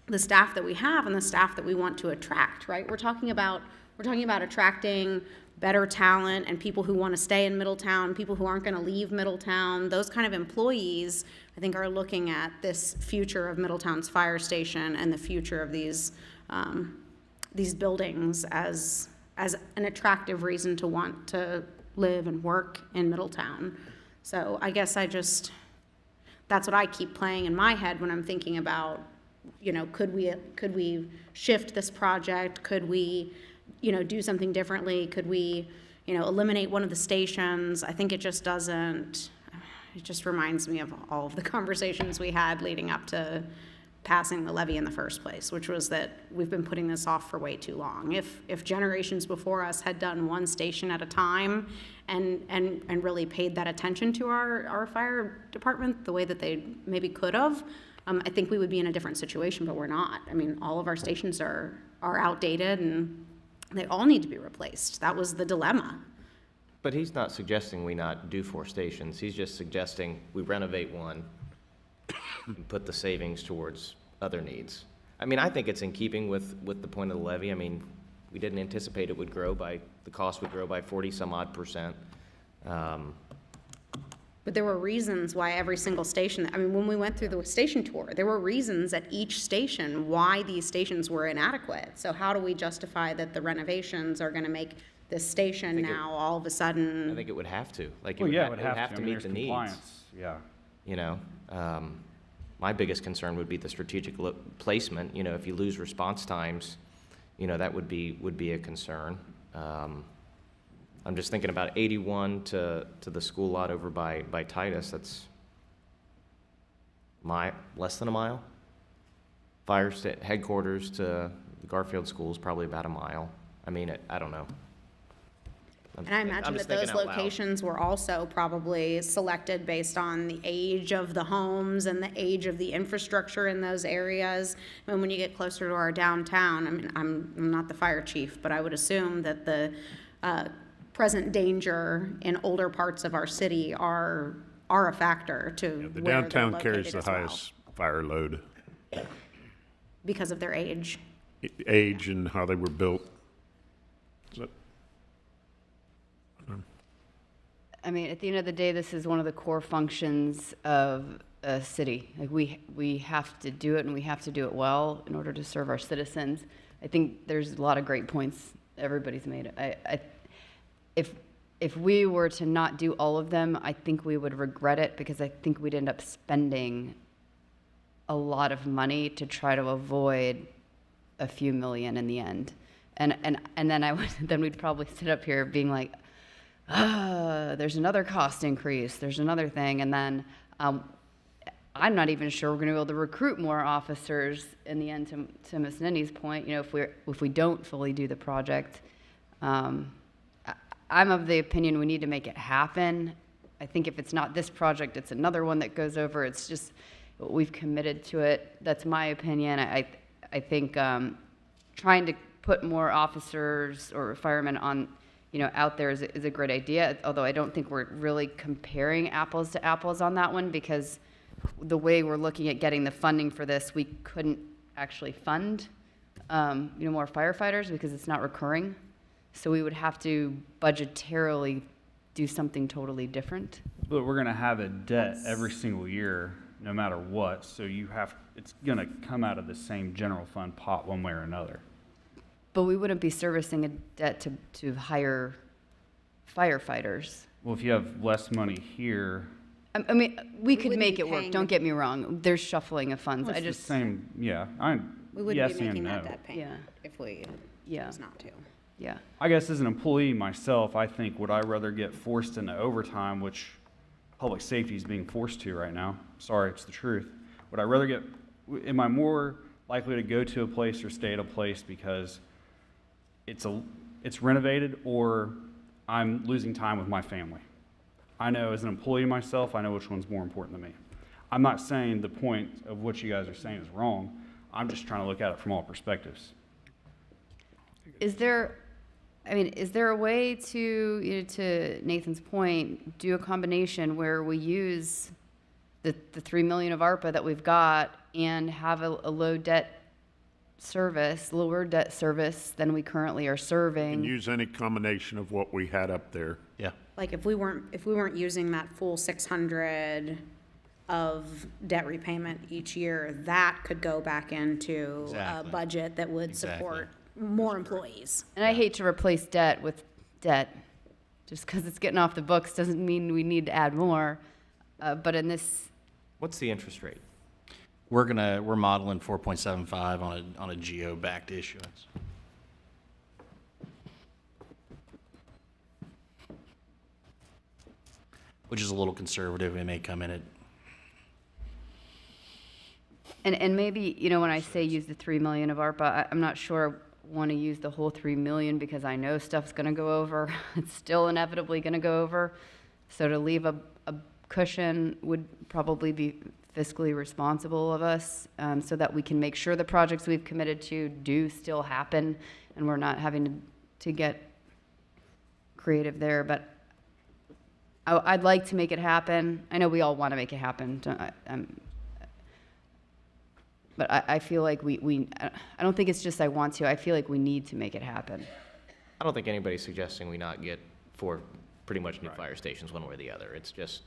the staff that we have and the staff that we want to attract, right? We're talking about attracting better talent and people who want to stay in Middletown, people who aren't going to leave Middletown. Those kind of employees, I think, are looking at this future of Middletown's fire station and the future of these buildings as an attractive reason to want to live and work in Middletown. So I guess that's what I keep playing in my head when I'm thinking about, could we shift this project? Could we, do something differently? Could we, eliminate one of the stations? I think it just reminds me of all of the conversations we had leading up to passing the levy in the first place, which was that we've been putting this off for way too long. If generations before us had done one station at a time and really paid that attention to our fire department the way that they maybe could have, I think we would be in a different situation, but we're not. I mean, all of our stations are outdated and they all need to be replaced. That was the dilemma. But he's not suggesting we not do 4 stations. He's just suggesting we renovate one and put the savings towards other needs. I mean, I think it's in keeping with the point of the levy. I mean, we didn't anticipate the cost would grow by 40-some-odd%. But there were reasons why every single station, when we went through the station tour, there were reasons at each station why these stations were inadequate. So how do we justify that the renovations are going to make this station now all of a sudden? I think it would have to. Like, Well, it yeah, would it would have to meet the needs. compliance. Yeah. My biggest concern would be the strategic placement. If you lose response times, that would be a concern. I'm just thinking about 81 to the school lot over by Titus. That's less than a mile. Fire headquarters to the Garfield School is probably about a mile. I mean, I don't know. And I imagine that those locations were also probably selected based on the age of the homes and the age of the infrastructure in those areas. And when you get closer to our downtown, I'm not the fire chief, but I would assume that the present danger in older parts of our city are a factor to The where downtown they're carries located the as well, highest fire load. because of their age. Age and how they were built. At the end of the day, this is one of the core functions of a city. Like we have to do it, and we have to do it well in order to serve our citizens. I think there's a lot of great points everybody's made. If we were to not do all of them, I think we would regret it, because I think we'd end up spending a lot of money to try to avoid a few million in the end. And then we'd probably sit up here being like, there's another cost increase, there's another thing, and then I'm not even sure we're going to be able to recruit more officers in the end. To Ms. Nenny's point, if we don't fully do the project, I'm of the opinion we need to make it happen. I think if it's not this project, it's another one that goes over. It's just we've committed to it. That's my opinion. I think trying to put more officers or firemen on, out there is a great idea, although I don't think we're really comparing apples to apples on that one, because the way we're looking at getting the funding for this, we couldn't actually fund, more firefighters because it's not recurring. So we would have to budgetarily do something totally different. But we're going to have a debt every single year, no matter what. So it's going to come out of the same general fund pot one way or another. But we wouldn't be servicing a debt to hire firefighters. Well, if you have less money here, we could make it work. Don't get me wrong. There's shuffling of funds. well, it's the same. Yeah, We wouldn't yes be making and that no. debt payment if we chose not to. Yeah. I guess as an employee myself, I think, would I rather get forced into overtime, which public safety is being forced to right now? Sorry, it's the truth. Would I rather am I more likely to go to a place or stay at a place because it's renovated, or I'm losing time with my family? I know as an employee myself, I know which one's more important to me. I'm not saying the point of what you guys are saying is wrong. I'm just trying to look at it from all perspectives. Is there a way to Nathan's point, do a combination where we use the 3 million of ARPA that we've got and have a lower debt service than we currently are serving. And use any combination of what we had up there. Yeah. Like if we weren't using that full 600 of debt repayment each year, that could go back into Exactly. a budget that would support more employees. And I hate to replace debt with debt. Just because it's getting off the books doesn't mean we need to add more. But in this, What's the interest rate? We're modeling 4.75 on a geo-backed issuance. Which is a little conservative. It may come in at and maybe, you know, when I say use the 3 million of ARPA, I'm not sure I want to use the whole 3 million because I know stuff's going to go over. It's still inevitably going to go over. So to leave a cushion would probably be fiscally responsible of us, so that we can make sure the projects we've committed to do still happen and we're not having to get creative there. But I'd like to make it happen. I know we all want to make it happen. But I feel like I don't think it's just I want to. I feel like we need to make it happen. I don't think anybody's suggesting we not get 4 pretty much new fire stations one way or the other. It's just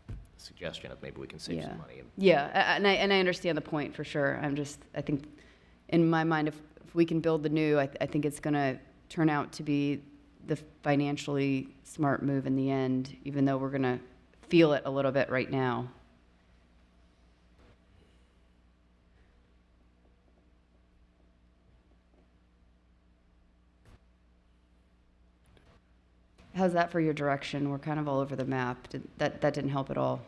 a suggestion of maybe we can save some money. Yeah, and I understand the point for sure. I think in my mind, if we can build the new, I think it's going to turn out to be the financially smart move in the end, even though we're going to feel it a little bit right now. How's that for your direction? We're kind of all over the map. That didn't help at all.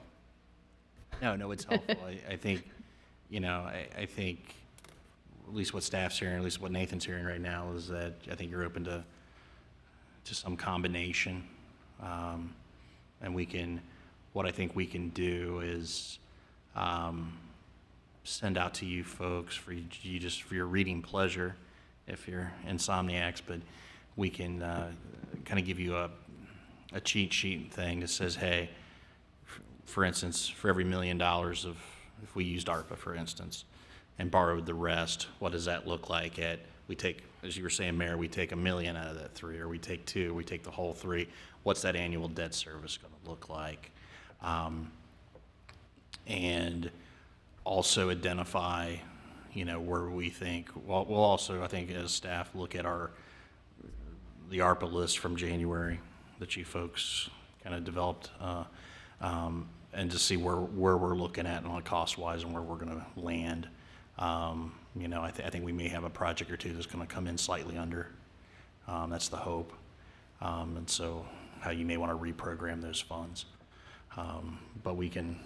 No, it's helpful. I think, I think at least what staff's hearing, at least what Nathan's hearing right now is that I think you're open to some combination. And what I think we can do is send out to you folks for your reading pleasure if you're insomniacs, but we can kind of give you a cheat sheet thing that says, hey, for instance, for every $1 million if we used ARPA, for instance, and borrowed the rest, what does that look like we take, as you were saying, Mayor, we take $1 million out of that 3, or we take 2, we take the whole 3. What's that annual debt service going to look like? And also identify, where we think, we'll also, I think, as staff, look at the ARPA list from January that you folks kind of developed, and to see where we're looking at on cost-wise and where we're going to land. I think we may have a project or two that's going to come in slightly under. That's the hope. And so how you may want to reprogram those funds. But we can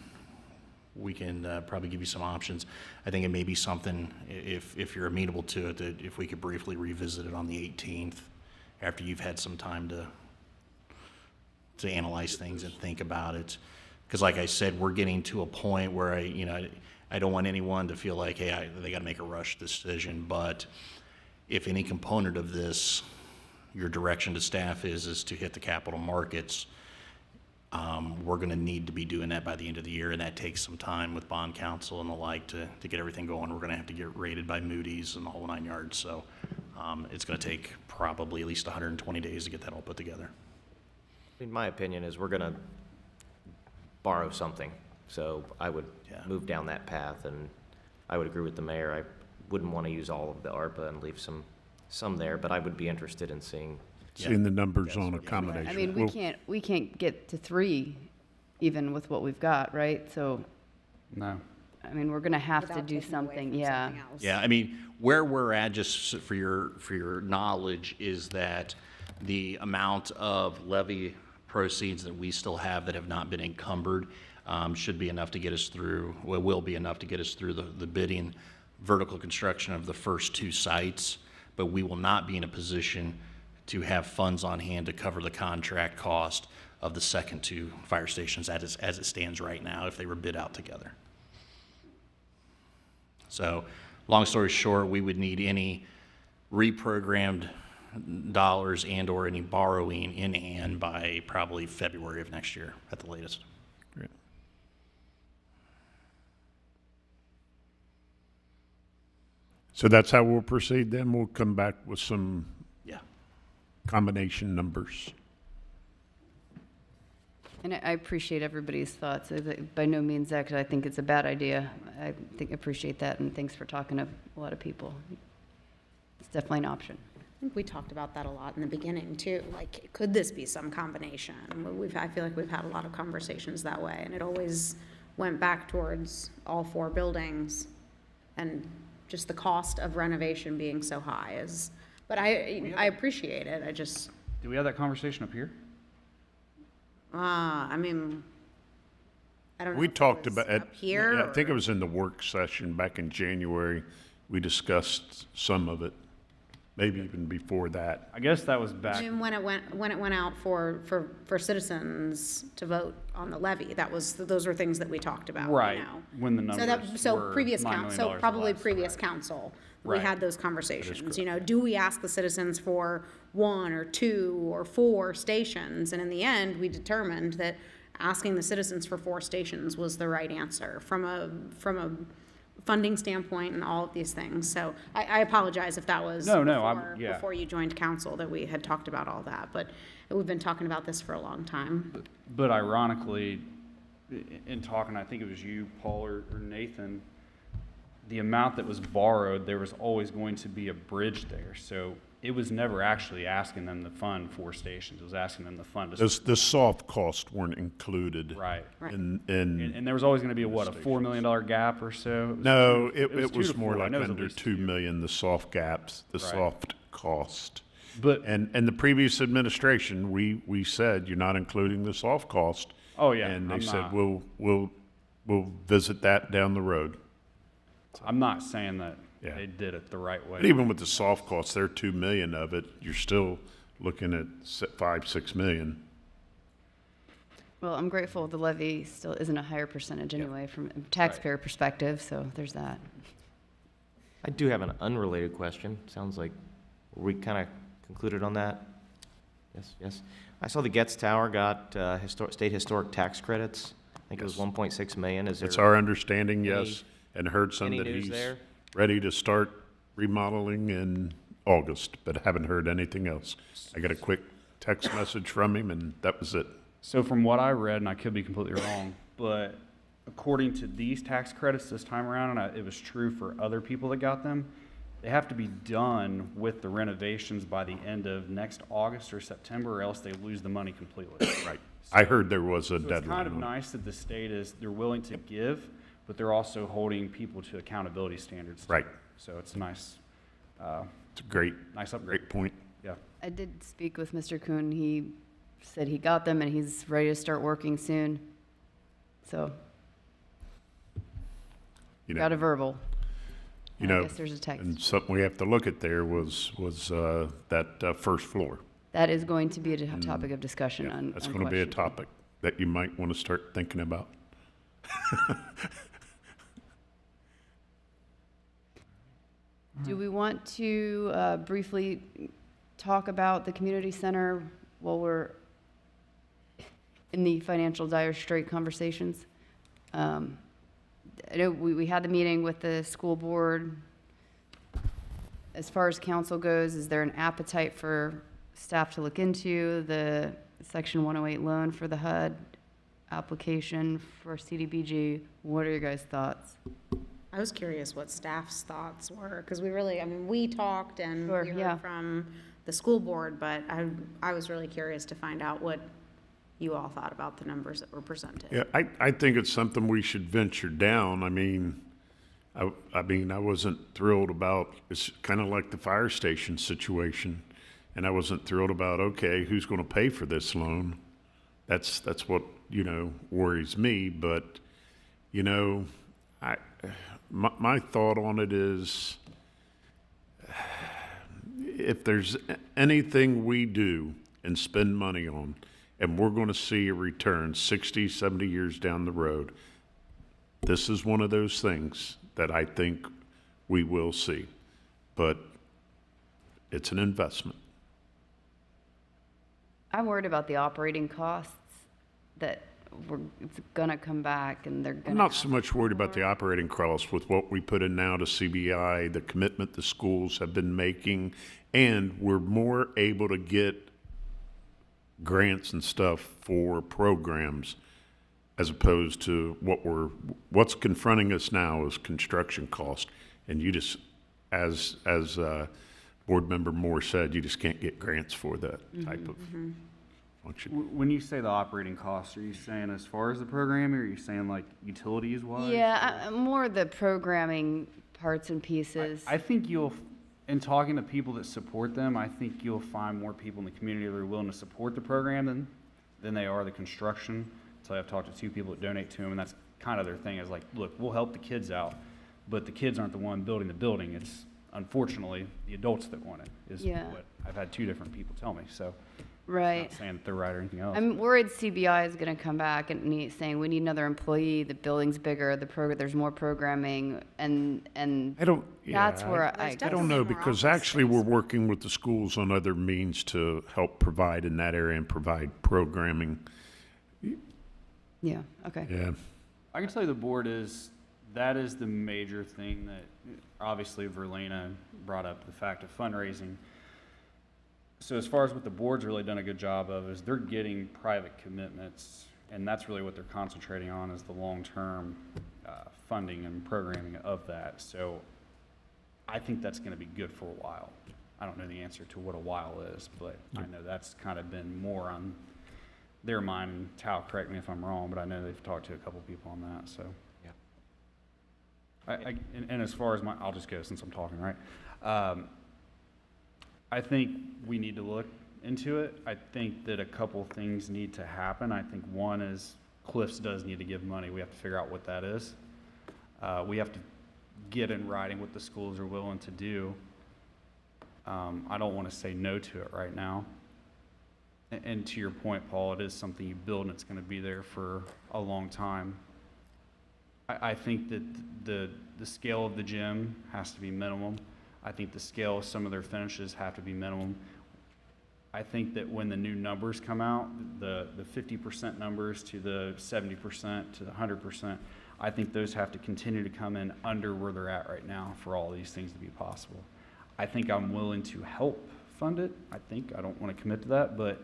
probably give you some options. I think it may be something, if you're amenable to it, that if we could briefly revisit it on the 18th, after you've had some time to analyze things and think about it. Because like I said, we're getting to a point where I don't want anyone to feel like, hey, they got to make a rush decision. But if any component of this, your direction to staff is to hit the capital markets, we're going to need to be doing that by the end of the year, and that takes some time with bond counsel and the like to get everything going. We're going to have to get rated by Moody's and the whole 9 yards. So it's going to take probably at least 120 days to get that all put together. In my opinion is we're going to borrow something. So I would move down that path, and I would agree with the mayor. I wouldn't want to use all of the ARPA and leave some there, but I would be interested in seeing the numbers on a combination. I mean, we can't get to 3 even with what we've got, right? So, No. I mean, we're going to have to do something, yeah. Yeah, I mean, where we're at, just for your knowledge, is that the amount of levy proceeds that we still have that have not been encumbered should be enough to get us through, will be enough to get us through the bidding vertical construction of the first 2 sites, but we will not be in a position to have funds on hand to cover the contract cost of the second 2 fire stations as it stands right now if they were bid out together. So, long story short, we would need any reprogrammed dollars and or any borrowing in hand by probably February of next year at the latest. Great. So that's how we'll proceed then? We'll come back with some Yeah. combination numbers. And I appreciate everybody's thoughts. By no means that, 'cause I think it's a bad idea. I appreciate that, and thanks for talking to a lot of people. It's definitely an option. I think we talked about that a lot in the beginning too. Like, could this be some combination? I feel like we've had a lot of conversations that way, and it always went back towards all four buildings, and just the cost of renovation being so high is. But I appreciate it. I just. Did we have that conversation up here? I mean, I don't know. We if it talked was about it. up here. I think it or- was in the work session back in January. We discussed some of it, maybe even before that. I guess that was back. I mean, when it went out for citizens to vote on the levy, those were things that we talked about. Right, You know? when the numbers So were previous $9 council, million so or probably less. previous council, we Right. had those conversations. You know, do we ask the citizens for 1 or 2 or 4 stations? And in the end, we determined that asking the citizens for 4 stations was the right answer from a funding standpoint and all of these things. So I apologize if that was No, before you joined council that we had talked about all that, but we've been talking about this for a long time. But ironically, in talking, I think it was you, Paul, or Nathan, the amount that was borrowed, there was always going to be a bridge there. So it was never actually asking them to fund 4 stations. It was asking them to fund. The soft costs weren't included. Right. In And there was always going to be a $4 million gap or so? No, it 2 was to more 4. I like know it was at under least 2 million, the soft gaps, the Right. soft cost. But- And the previous administration, we said, you're not including the soft cost. Oh, yeah, And they I'm said, not. we'll visit that down the road. I'm not saying that Yeah. they did it the right way. But even with the soft costs, there 2 million of it, you're still looking at 5-6 million. Well, I'm grateful the levy still isn't a higher percentage anyway from a taxpayer perspective, so there's that. I do have an unrelated question. Sounds like we kind of concluded on that. Yes. I saw the Getz Tower got state historic tax credits. I think it was 1.6 million. Is there? It's our understanding, any- yes, and heard some any that news he's there? ready to start remodeling in August, but haven't heard anything else. I got a quick text message from him, and that was it. So from what I read, and I could be completely wrong, but according to these tax credits this time around, and it was true for other people that got them, they have to be done with the renovations by the end of next August or September, or else they lose the money completely. Right. I heard there was a So it's deadline. kind of on it. nice that the state they're willing to give, but they're also holding people to accountability standards. Right. So it's nice. It's a great, nice upgrade. great point. Yeah. I did speak with Mr. Kuhn. He said he got them and he's ready to start working soon. So, You know, got a verbal. You I know, guess there's a text. and something we have to look at there was that first floor. That is going to be a topic of discussion on. That's going to be a topic that you might want to start thinking about. Do we want to briefly talk about the community center while we're in the financial dire strait conversations? I know we had the meeting with the school board. As far as council goes, is there an appetite for staff to look into the Section 108 loan for the HUD application for CDBG? What are your guys' thoughts? I was curious what staff's thoughts were, because we talked and Sure, we yeah. heard from the school board, but I was really curious to find out what you all thought about the numbers that were presented. Yeah, I think it's something we should venture down. I mean, I wasn't thrilled about, it's kind of like the fire station situation. And I wasn't thrilled about, okay, who's going to pay for this loan? That's what, worries me. But, my thought on it is, if there's anything we do and spend money on, and we're going to see a return 60, 70 years down the road, this is one of those things that I think we will see. But it's an investment. I'm worried about the operating costs that it's gonna come back and they're gonna. I'm not so much worried about the operating costs with what we put in now to CBI, the commitment the schools have been making, and we're more able to get grants and stuff for programs as opposed to what's confronting us now is construction cost. And you just, as Board Member Moore said, you just can't get grants for that type of function. When you say the operating costs, are you saying as far as the programming, or are you saying like utilities wise? Yeah, more the programming parts and pieces. I think in talking to people that support them, I think you'll find more people in the community that are willing to support the program than they are the construction. So I've talked to 2 people that donate to them, and that's kind of their thing is like, look, we'll help the kids out, but the kids aren't the one building the building. It's unfortunately the adults that want it, is what I've had 2 different people tell me. So right. Not saying that they're right or anything else. I'm worried CBI is going to come back and saying we need another employee. The building's bigger. There's more programming, and I don't. That's yeah, where I don't know, because actually we're working with the schools on other means to help provide in that area and provide programming. Yeah. Okay. Yeah. I can tell you the board that is the major thing that obviously Verlena brought up, the fact of fundraising. So as far as what the board's really done a good job of is they're getting private commitments, and that's really what they're concentrating on is the long-term funding and programming of that. So I think that's going to be good for a while. I don't know the answer to what a while is, but I know that's kind of been more on their mind. And Tal, correct me if I'm wrong, but I know they've talked to a couple people on that. So yeah. And as far as I'll just go since I'm talking, right? I think we need to look into it. I think that a couple things need to happen. I think one is Cliffs does need to give money. We have to figure out what that is. We have to get in writing what the schools are willing to do. I don't want to say no to it right now. And to your point, Paul, it is something you build and it's going to be there for a long time. I think that the scale of the gym has to be minimum. I think the scale of some of their finishes have to be minimum. I think that when the new numbers come out, the 50% numbers to the 70% to the 100%, I think those have to continue to come in under where they're at right now for all these things to be possible. I think I'm willing to help fund it. I don't want to commit to that, but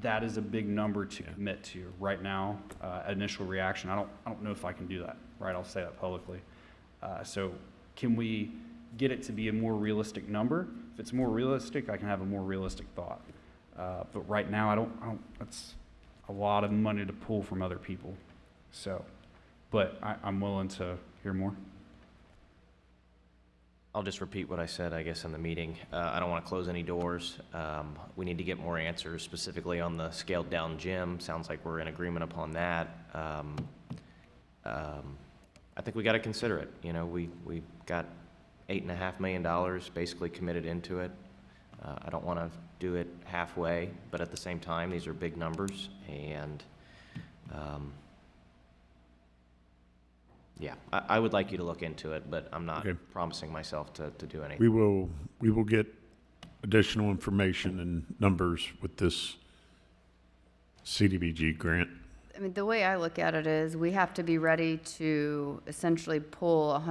that is a big number to commit to right now. Initial reaction, I don't know if I can do that, right? I'll say that publicly. So can we get it to be a more realistic number? If it's more realistic, I can have a more realistic thought. But right now, I don't, that's a lot of money to pull from other people. So, but I'm willing to hear more. I'll just repeat what I said, I guess, in the meeting. I don't want to close any doors. We need to get more answers, specifically on the scaled down gym. Sounds like we're in agreement upon that. I think we got to consider it. You know, we got $8.5 million basically committed into it. I don't want to do it halfway, but at the same time, these are big numbers, and yeah, I would like you to look into it, but I'm not promising myself to do anything. We will get additional information and numbers with this CDBG grant. I mean, the way I look at it is we have to be ready to essentially pull up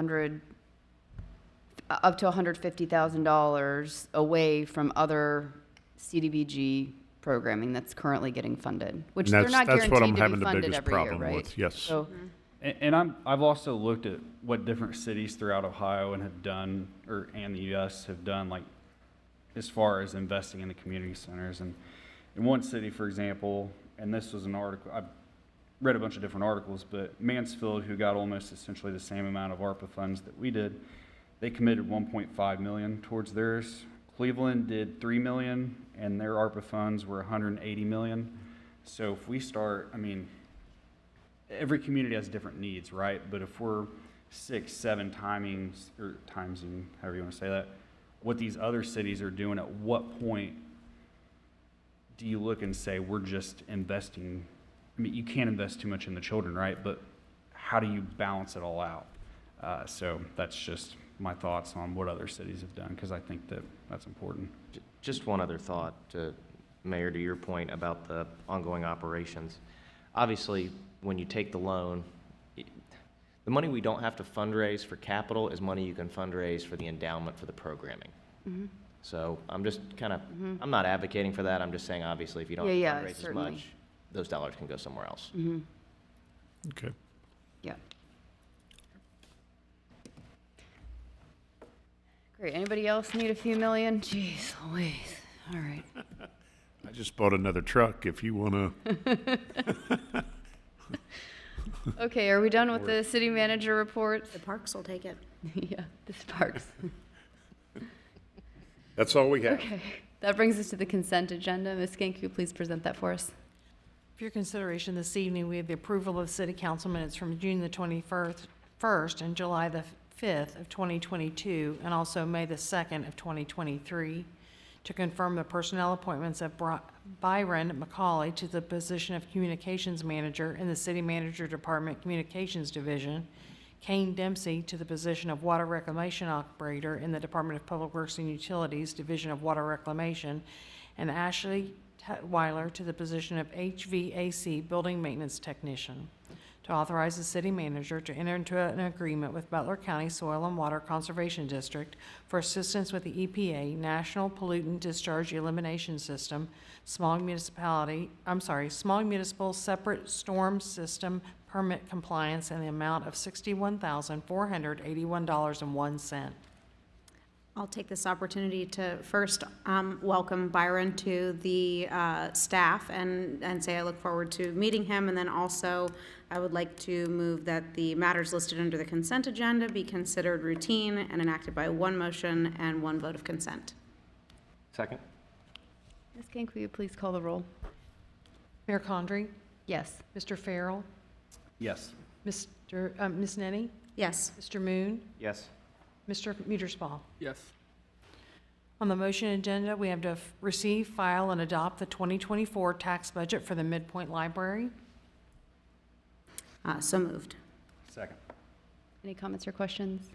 to $150,000 away from other CDBG programming that's currently getting funded, which they're not guaranteed to be funded every year, right? With, yes. So, and I've also looked at what different cities throughout Ohio and have done, and the U.S. have done, like as far as investing in the community centers. And in one city, for example, and this was an article, I've read a bunch of different articles, but Mansfield, who got almost essentially the same amount of ARPA funds that we did, they committed $1.5 million towards theirs. Cleveland did $3 million, and their ARPA funds were $180 million. So if we start, I mean, every community has different needs, right? But if we're 6, 7 timings, however you want to say that, what these other cities are doing, at what point do you look and say, we're just investing? I mean, you can't invest too much in the children, right? But how do you balance it all out? So that's just my thoughts on what other cities have done, because I think that that's important. Just one other thought, Mayor, to your point about the ongoing operations. obviously, when you take the loan, the money we don't have to fundraise for capital is money you can fundraise for the endowment for the programming. Mhm. So I'm just kind of, Mhm. I'm not advocating for that. I'm just saying, obviously, if you don't Yeah, fundraise as certainly. much, those dollars can go somewhere else. Mm-hmm. Okay. Yeah. Great. Anybody else need a few million? Jeez Louise. All right. I just bought another truck if you want to. Okay, are we done with the city manager report? The parks will take it. Yeah, the Sparks. That's all we have. Okay, that brings us to the consent agenda. Ms. Skank, you please present that for us. For your consideration this evening, we have the approval of city council minutes from June the 21st and July the 5th of 2022, and also May the 2nd of 2023, to confirm the personnel appointments of Byron McCauley to the position of Communications Manager in the City Manager Department Communications Division, Kane Dempsey to the position of Water Reclamation Operator in the Department of Public Works and Utilities Division of Water Reclamation, and Ashley Weiler to the position of HVAC Building Maintenance Technician. To authorize the city manager to enter into an agreement with Butler County Soil and Water Conservation District for assistance with the EPA National Pollutant Discharge Elimination System, Small Municipal Separate Storm System Permit Compliance in the amount of $61,481.01. I'll take this opportunity to first welcome Byron to the staff and say I look forward to meeting him. And then also, I would like to move that the matters listed under the consent agenda be considered routine and enacted by one motion and one vote of consent. Second? Ms. Skank, will you please call the roll? Mayor Condrey? Yes. Mr. Farrell? Yes. Ms. Nenny? Yes. Mr. Moon? Yes. Mr. Muterspaw? Yes. On the motion agenda, we have to receive, file, and adopt the 2024 tax budget for the Midpoint Library. So moved. Second. Any comments or questions?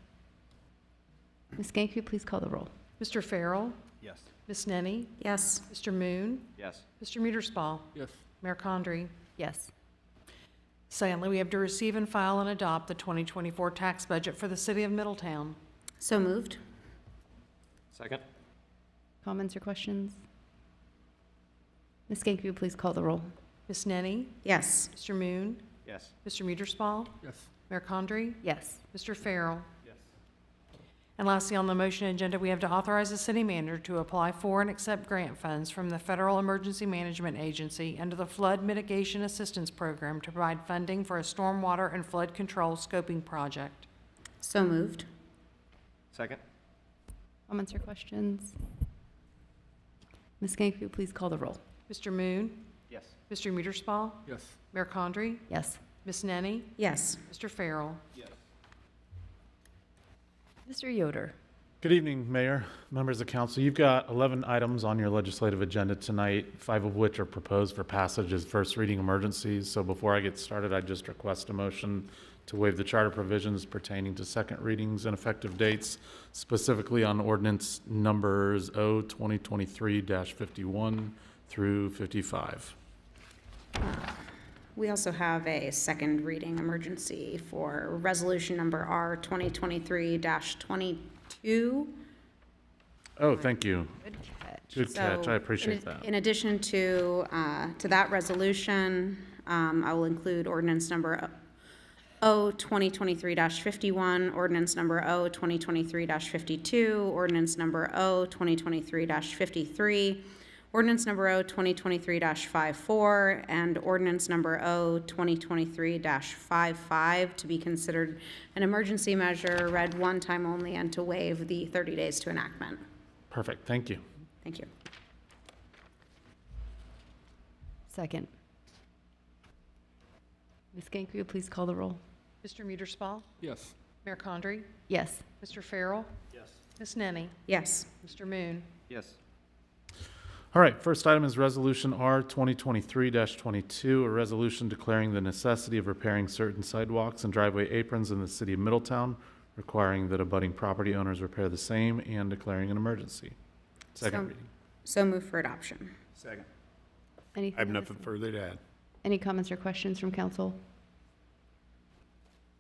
Ms. Skank, will you please call the roll? Mr. Farrell? Yes. Ms. Nenny? Yes. Mr. Moon? Yes. Mr. Muterspaw? Yes. Mayor Condrey? Yes. Secondly, we have to receive and file and adopt the 2024 tax budget for the city of Middletown. So moved. Second? Comments or questions? Ms. Skank, will you please call the roll? Ms. Nenny? Yes. Mr. Moon? Yes. Mr. Muterspaw? Yes. Mayor Condrey? Yes. Mr. Farrell? Yes. And lastly, on the motion agenda, we have to authorize the city manager to apply for and accept grant funds from the Federal Emergency Management Agency under the Flood Mitigation Assistance Program to provide funding for a stormwater and flood control scoping project. So moved. Second? Comments or questions? Ms. Skank, will you please call the roll? Mr. Moon? Yes. Mr. Muterspaw? Yes. Mayor Condrey? Yes. Ms. Nenny? Yes. Mr. Farrell? Yes. Mr. Yoder? Good evening, Mayor, members of council. You've got 11 items on your legislative agenda tonight, 5 of which are proposed for passage as first reading emergencies. So before I get started, I just request a motion to waive the charter provisions pertaining to second readings and effective dates, specifically on ordinance numbers O-2023-51 through 55. We also have a second reading emergency for resolution number R 2023-22. Oh, thank you. Good catch. Good catch. So, I appreciate that. In addition to that resolution, I will include ordinance number O 2023-51, ordinance number O 2023-52, ordinance number O 2023-53, ordinance number O 2023-54, and ordinance number O 2023-55 to be considered an emergency measure, read one time only, and to waive the 30 days to enactment. Perfect. Thank you. Thank you. Second. Ms. Skank, will you please call the roll? Mr. Muterspaw? Yes. Mayor Condrey? Yes. Mr. Farrell? Yes. Ms. Nenny? Yes. Mr. Moon? Yes. All right, first item is Resolution R 2023-22, a resolution declaring the necessity of repairing certain sidewalks and driveway aprons in the city of Middletown, requiring that abutting property owners repair the same and declaring an emergency. Second reading. So move for adoption. Second. Anything I have on nothing this further to add. Any comments or questions from council?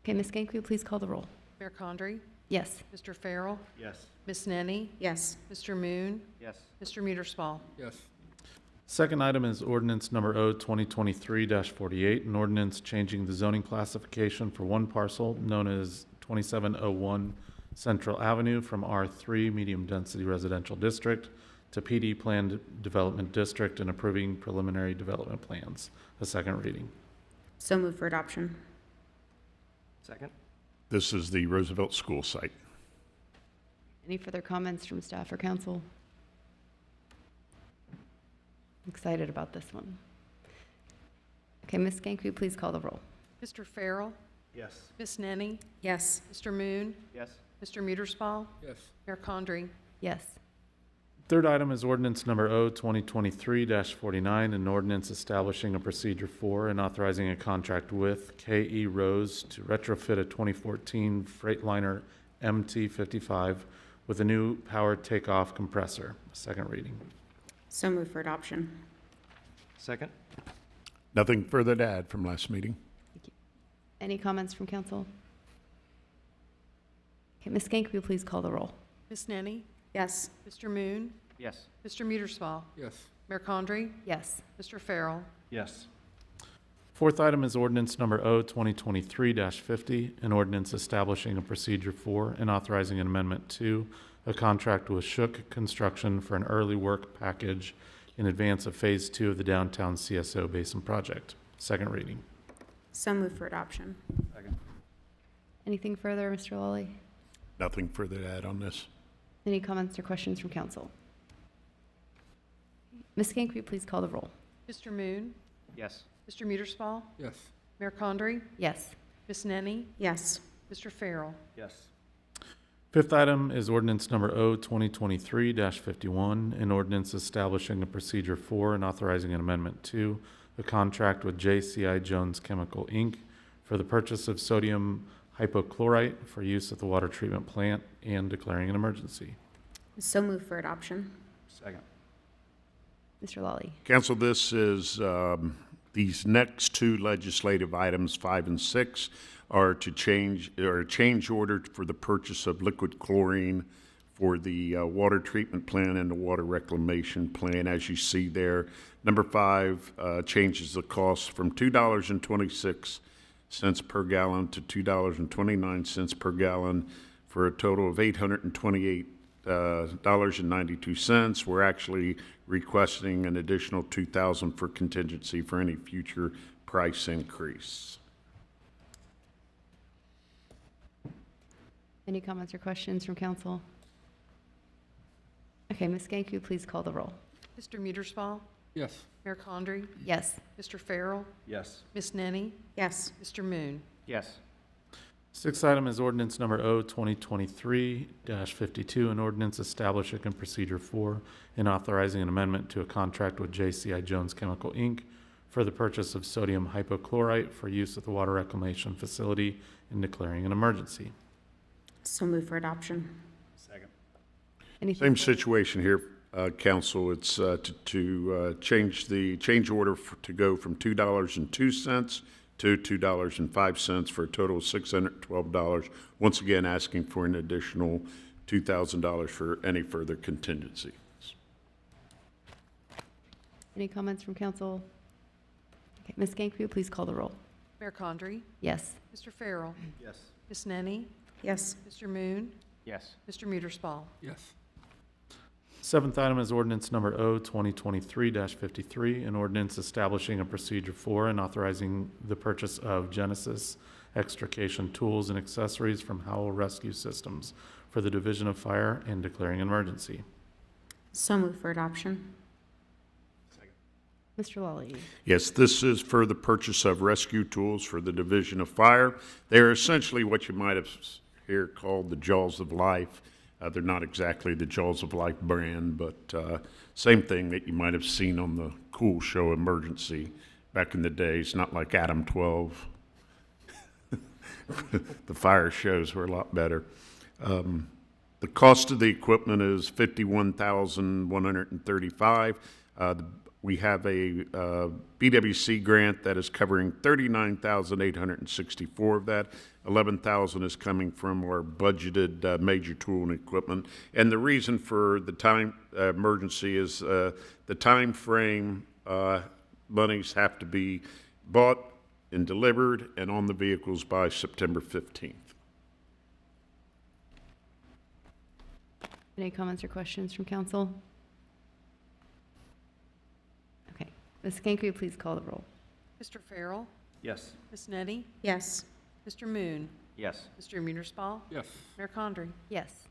Okay, Ms. Gank, will you please call the roll? Mayor Condrey? Yes. Mr. Farrell? Yes. Ms. Nenny? Yes. Mr. Moon? Yes. Mr. Muederspaw? Yes. Second item is ordinance number O 2023-48, an ordinance changing the zoning classification for one parcel known as 2701 Central Avenue from R3 Medium Density Residential District to PD Planned Development District and approving preliminary development plans. A second reading. So move for adoption. Second. This is the Roosevelt School site. Any further comments from staff or council? Excited about this one. Okay, Ms. Gank, will you please call the roll? Mr. Farrell? Yes. Ms. Nenny? Yes. Mr. Moon? Yes. Mr. Muederspaw? Yes. Mayor Condrey? Yes. Third item is ordinance number O 2023-49, an ordinance establishing a procedure for and authorizing a contract with K.E. Rose to retrofit a 2014 Freightliner MT-55 with a new powered takeoff compressor. Second reading. So move for adoption. Second. Nothing further to add from last meeting. Any comments from council? Okay, Ms. Gank, will you please call the roll? Ms. Nenny? Yes. Mr. Moon? Yes. Mr. Muederspaw? Yes. Mayor Condrey? Yes. Mr. Farrell? Yes. Fourth item is ordinance number O 2023-50, an ordinance establishing a procedure for and authorizing an amendment to a contract with Shook Construction for an early work package in advance of Phase 2 of the downtown CSO Basin project. Second reading. So move for adoption. Second. Anything further, Mr. Lawley? Nothing further to add on this. Any comments or questions from council? Ms. Gank, will you please call the roll? Mr. Moon? Yes. Mr. Muederspaw? Yes. Mayor Condrey? Yes. Ms. Nenny? Yes. Mr. Farrell? Yes. Fifth item is ordinance number O 2023-51, an ordinance establishing a procedure for and authorizing an amendment to a contract with JCI Jones Chemical, Inc. for the purchase of sodium hypochlorite for use at the water treatment plant and declaring an emergency. So move for adoption. Second. Mr. Lawley? Council, this is, these next two legislative items, 5 and 6, are to change, or a change order for the purchase of liquid chlorine for the water treatment plant and the water reclamation plant, as you see there. Number 5 changes the cost from $2.26 per gallon to $2.29 per gallon for a total of $828.92. We're actually requesting an additional $2,000 for contingency for any future price increase. Any comments or questions from council? Okay, Ms. Gank, will you please call the roll? Mr. Muederspaw? Yes. Mayor Condrey? Yes. Mr. Farrell? Yes. Ms. Nenny? Yes. Mr. Moon? Yes. Sixth item is ordinance number O 2023-52, an ordinance establishing a procedure for and authorizing an amendment to a contract with JCI Jones Chemical, Inc. for the purchase of sodium hypochlorite for use at the water reclamation facility and declaring an emergency. So move for adoption. Second. Anything Same situation here, council. It's to change the change order to go from $2.02 to $2.05 for a total of $612. Once again, asking for an additional $2,000 for any further contingency. Any comments from council? Okay, Ms. Gank, will you please call the roll? Mayor Condrey? Yes. Mr. Farrell? Yes. Ms. Nenny? Yes. Mr. Moon? Yes. Mr. Muederspaw? Yes. Seventh item is ordinance number O 2023-53, an ordinance establishing a procedure for and authorizing the purchase of Genesis extrication tools and accessories from Howell Rescue Systems for the Division of Fire and declaring an emergency. So move for adoption. Mr. Lawley? Yes, this is for the purchase of rescue tools for the Division of Fire. They're essentially what you might have here called the Jaws of Life. They're not exactly the Jaws of Life brand, but same thing that you might have seen on the Cool Show Emergency back in the days, not like Adam 12. The fire shows were a lot better. The cost of the equipment is $51,135. we have a BWC grant that is covering 39,864 of that. 11,000 is coming from our budgeted major tool and equipment. And the reason for the time emergency is the time frame monies have to be bought and delivered and on the vehicles by September 15th. Any comments or questions from council? Okay. Ms. Skank, will you please call the roll? Mr. Farrell? Yes. Ms. Nettie? Yes. Mr. Moon? Yes. Mr. Muerspaw? Yes. Mayor Condrey? Yes.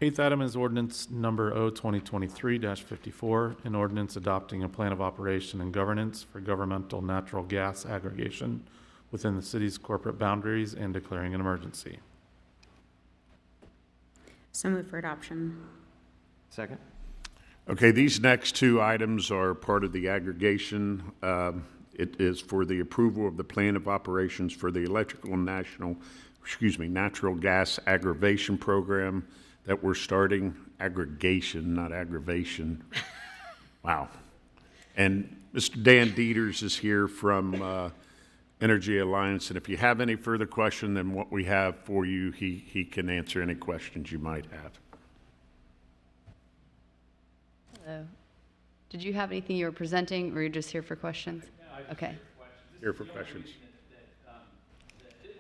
Eighth item is ordinance number O 2023-54, an ordinance adopting a plan of operation and governance for governmental natural gas aggregation within the city's corporate boundaries and declaring an emergency. So move for adoption. Second? Okay, these next two items are part of the aggregation. It is for the approval of the plan of operations for the natural gas aggravation program that we're starting. Aggregation, not aggravation. Wow. And Mr. Dan Dieters is here from Energy Alliance, and if you have any further question than what we have for you, he can answer any questions you might have. Hello. Did you have anything you were presenting, or were you just here for questions? Okay. Here for questions.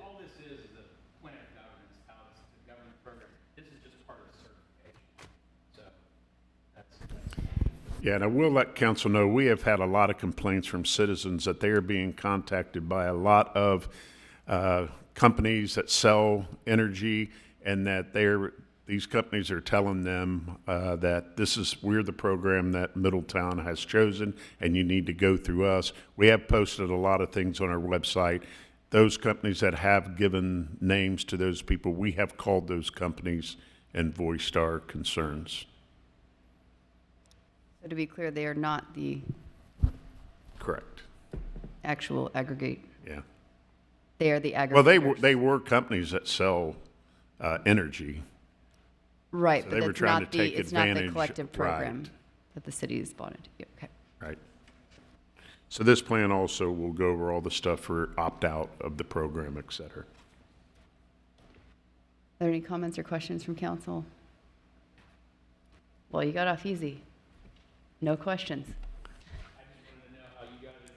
All this is a plan of governance, how it's the government program. This is just part of the certification. So Yeah, and I will let council know, we have had a lot of complaints from citizens that they are being contacted by a lot of companies that sell energy, and that these companies are telling them that we're the program that Middletown has chosen, and you need to go through us. We have posted a lot of things on our website. Those companies that have given names to those people, we have called those companies and voiced our concerns. So to be clear, they are not the Correct. actual aggregate. Yeah. They are the aggregators. Well, they were companies that sell energy. Right, So but they were that's trying not to the, take it's not the advantage- collective program right. that the city has bought into. Yeah, okay. Right. So this plan also will go over all the stuff for opt-out of the program, et cetera. Are there any comments or questions from council? Well, you got off easy. No questions. I just wanted to know how you got it in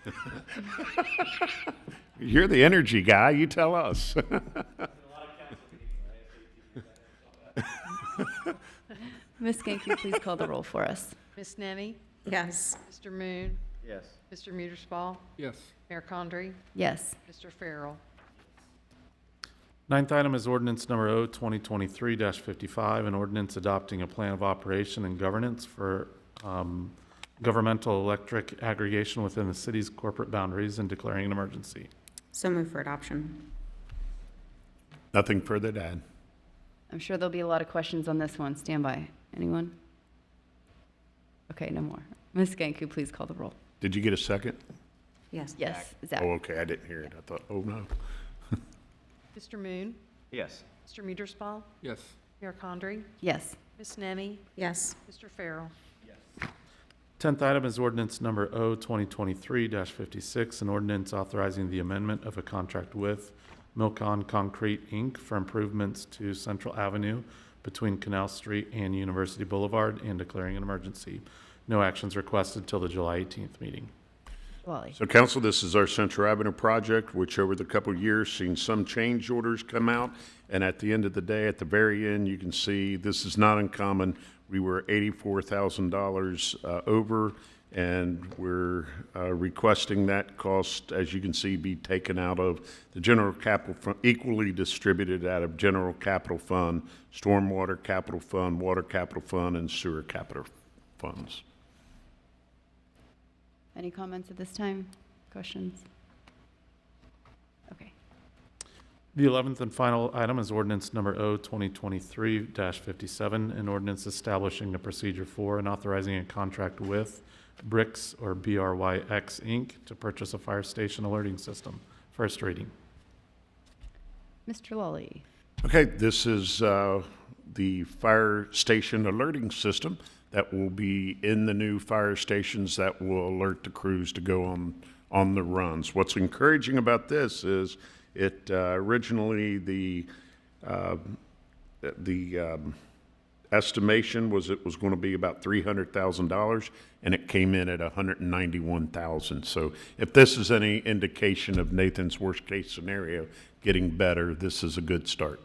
cancel flips. You're the energy guy, you tell us. Ms. Skank, you please call the roll for us. Ms. Nettie? Yes. Mr. Moon? Yes. Mr. Muerspaw? Yes. Mayor Condrey? Yes. Mr. Farrell? Ninth item is ordinance number O 2023-55, an ordinance adopting a plan of operation and governance for governmental electric aggregation within the city's corporate boundaries and declaring an emergency. So move for adoption. Nothing further to add. I'm sure there'll be a lot of questions on this one. Stand by. Anyone? Okay, no more. Ms. Skank, please call the roll. Did you get a second? Yes. Yes, Zach. Oh, okay, I didn't hear it. I thought, oh, no. Mr. Moon? Yes. Mr. Muerspaw? Yes. Mayor Condrey? Yes. Ms. Nettie? Yes. Mr. Farrell? 10th item is ordinance number O 2023-56, an ordinance authorizing the amendment of a contract with Milcon Concrete, Inc. for improvements to Central Avenue between Canal Street and University Boulevard and declaring an emergency. No actions requested till the July 18th meeting. Wally. So council, this is our Central Avenue project, which over the couple of years seen some change orders come out. And at the end of the day, at the very end, you can see this is not uncommon. We were $84,000 over, and we're requesting that cost, as you can see, be taken out of the general capital fund, equally distributed out of general capital fund, stormwater capital fund, water capital fund, and sewer capital funds. Any comments at this time? Questions? Okay. The 11th and final item is ordinance number O 2023-57, an ordinance establishing a procedure for and authorizing a contract with Bricks or BRYX Inc. to purchase a fire station alerting system. First reading. Mr. Lawley. Okay, this is the fire station alerting system that will be in the new fire stations that will alert the crews to go on the runs. What's encouraging about this is it originally the estimation was it was going to be about $300,000, and it came in at $191,000. So if this is any indication of Nathan's worst case scenario getting better, this is a good start.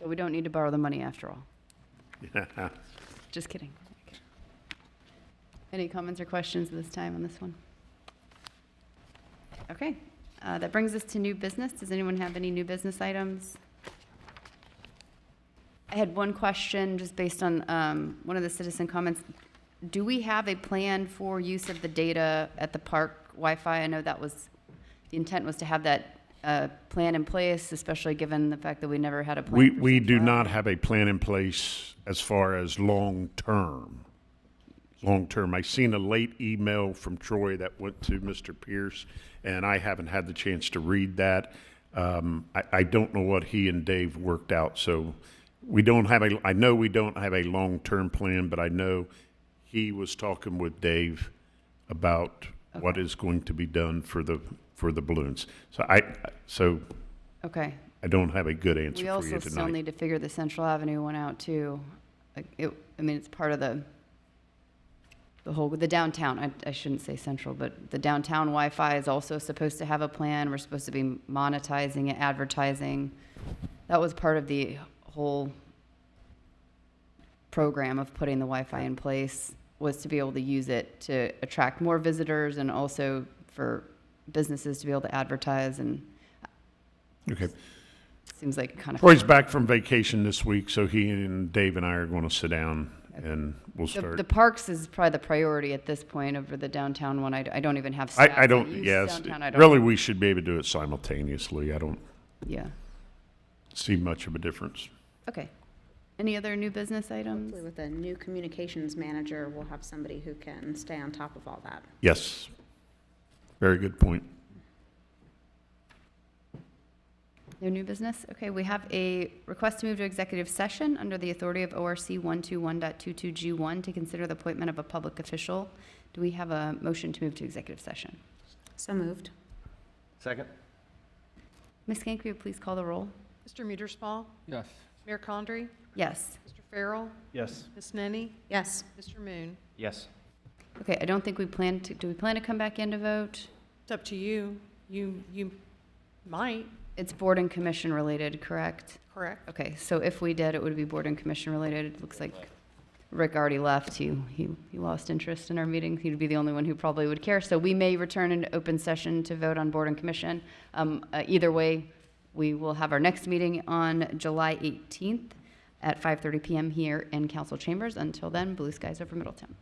So we don't need to borrow the money after all. Just kidding. Okay. Any comments or questions at this time on this one? Okay, that brings us to new business. Does anyone have any new business items? I had one question just based on one of the citizen comments. Do we have a plan for use of the data at the park Wi-Fi? I know that was, the intent was to have that plan in place, especially given the fact that we never had a plan. We do not have a plan in place as far as long-term. Long-term. I seen a late email from Troy that went to Mr. Pierce, and I haven't had the chance to read that. I don't know what he and Dave worked out, so we don't have I know we don't have a long-term plan, but I know he was talking with Dave about what is going to be done for the balloons. So Okay. I don't have a good answer We for also you still tonight. need to figure the Central Avenue one out too. I mean, it's part of the downtown, I shouldn't say central, but the downtown Wi-Fi is also supposed to have a plan. We're supposed to be monetizing it, advertising. That was part of the whole program of putting the Wi-Fi in place, was to be able to use it to attract more visitors and also for businesses to be able to advertise, and Okay. seems like kind of. Troy's back from vacation this week, so he and Dave and I are going to sit down and we'll start. The parks is probably the priority at this point over the downtown one. I don't even have staff I that don't, use yes, downtown. I don't- really, we should be able to do it simultaneously. I don't Yeah. see much of a difference. Okay. Any other new business items? Hopefully with a new communications manager, we'll have somebody who can stay on top of all that. Yes. Very good point. No new business? Okay, we have a request to move to executive session under the authority of ORC 121.22G1 to consider the appointment of a public official. Do we have a motion to move to executive session? So moved. Second? Ms. Skank, will you please call the roll? Mr. Muederspaw? Yes. Mayor Condrey? Yes. Mr. Farrell? Yes. Ms. Nenny? Yes. Mr. Moon? Yes. Okay, I don't think we plan to, do we plan to come back in to vote? It's up to you. You might, It's board and commission related, correct? correct? Okay, so if we did, it would be board and commission related. It looks like Rick already left. He lost interest in our meeting. He'd be the only one who probably would care. So we may return into open session to vote on board and commission. Either way, we will have our next meeting on July 18th at 5:30 PM here in council chambers. Until then, blue skies over Middletown.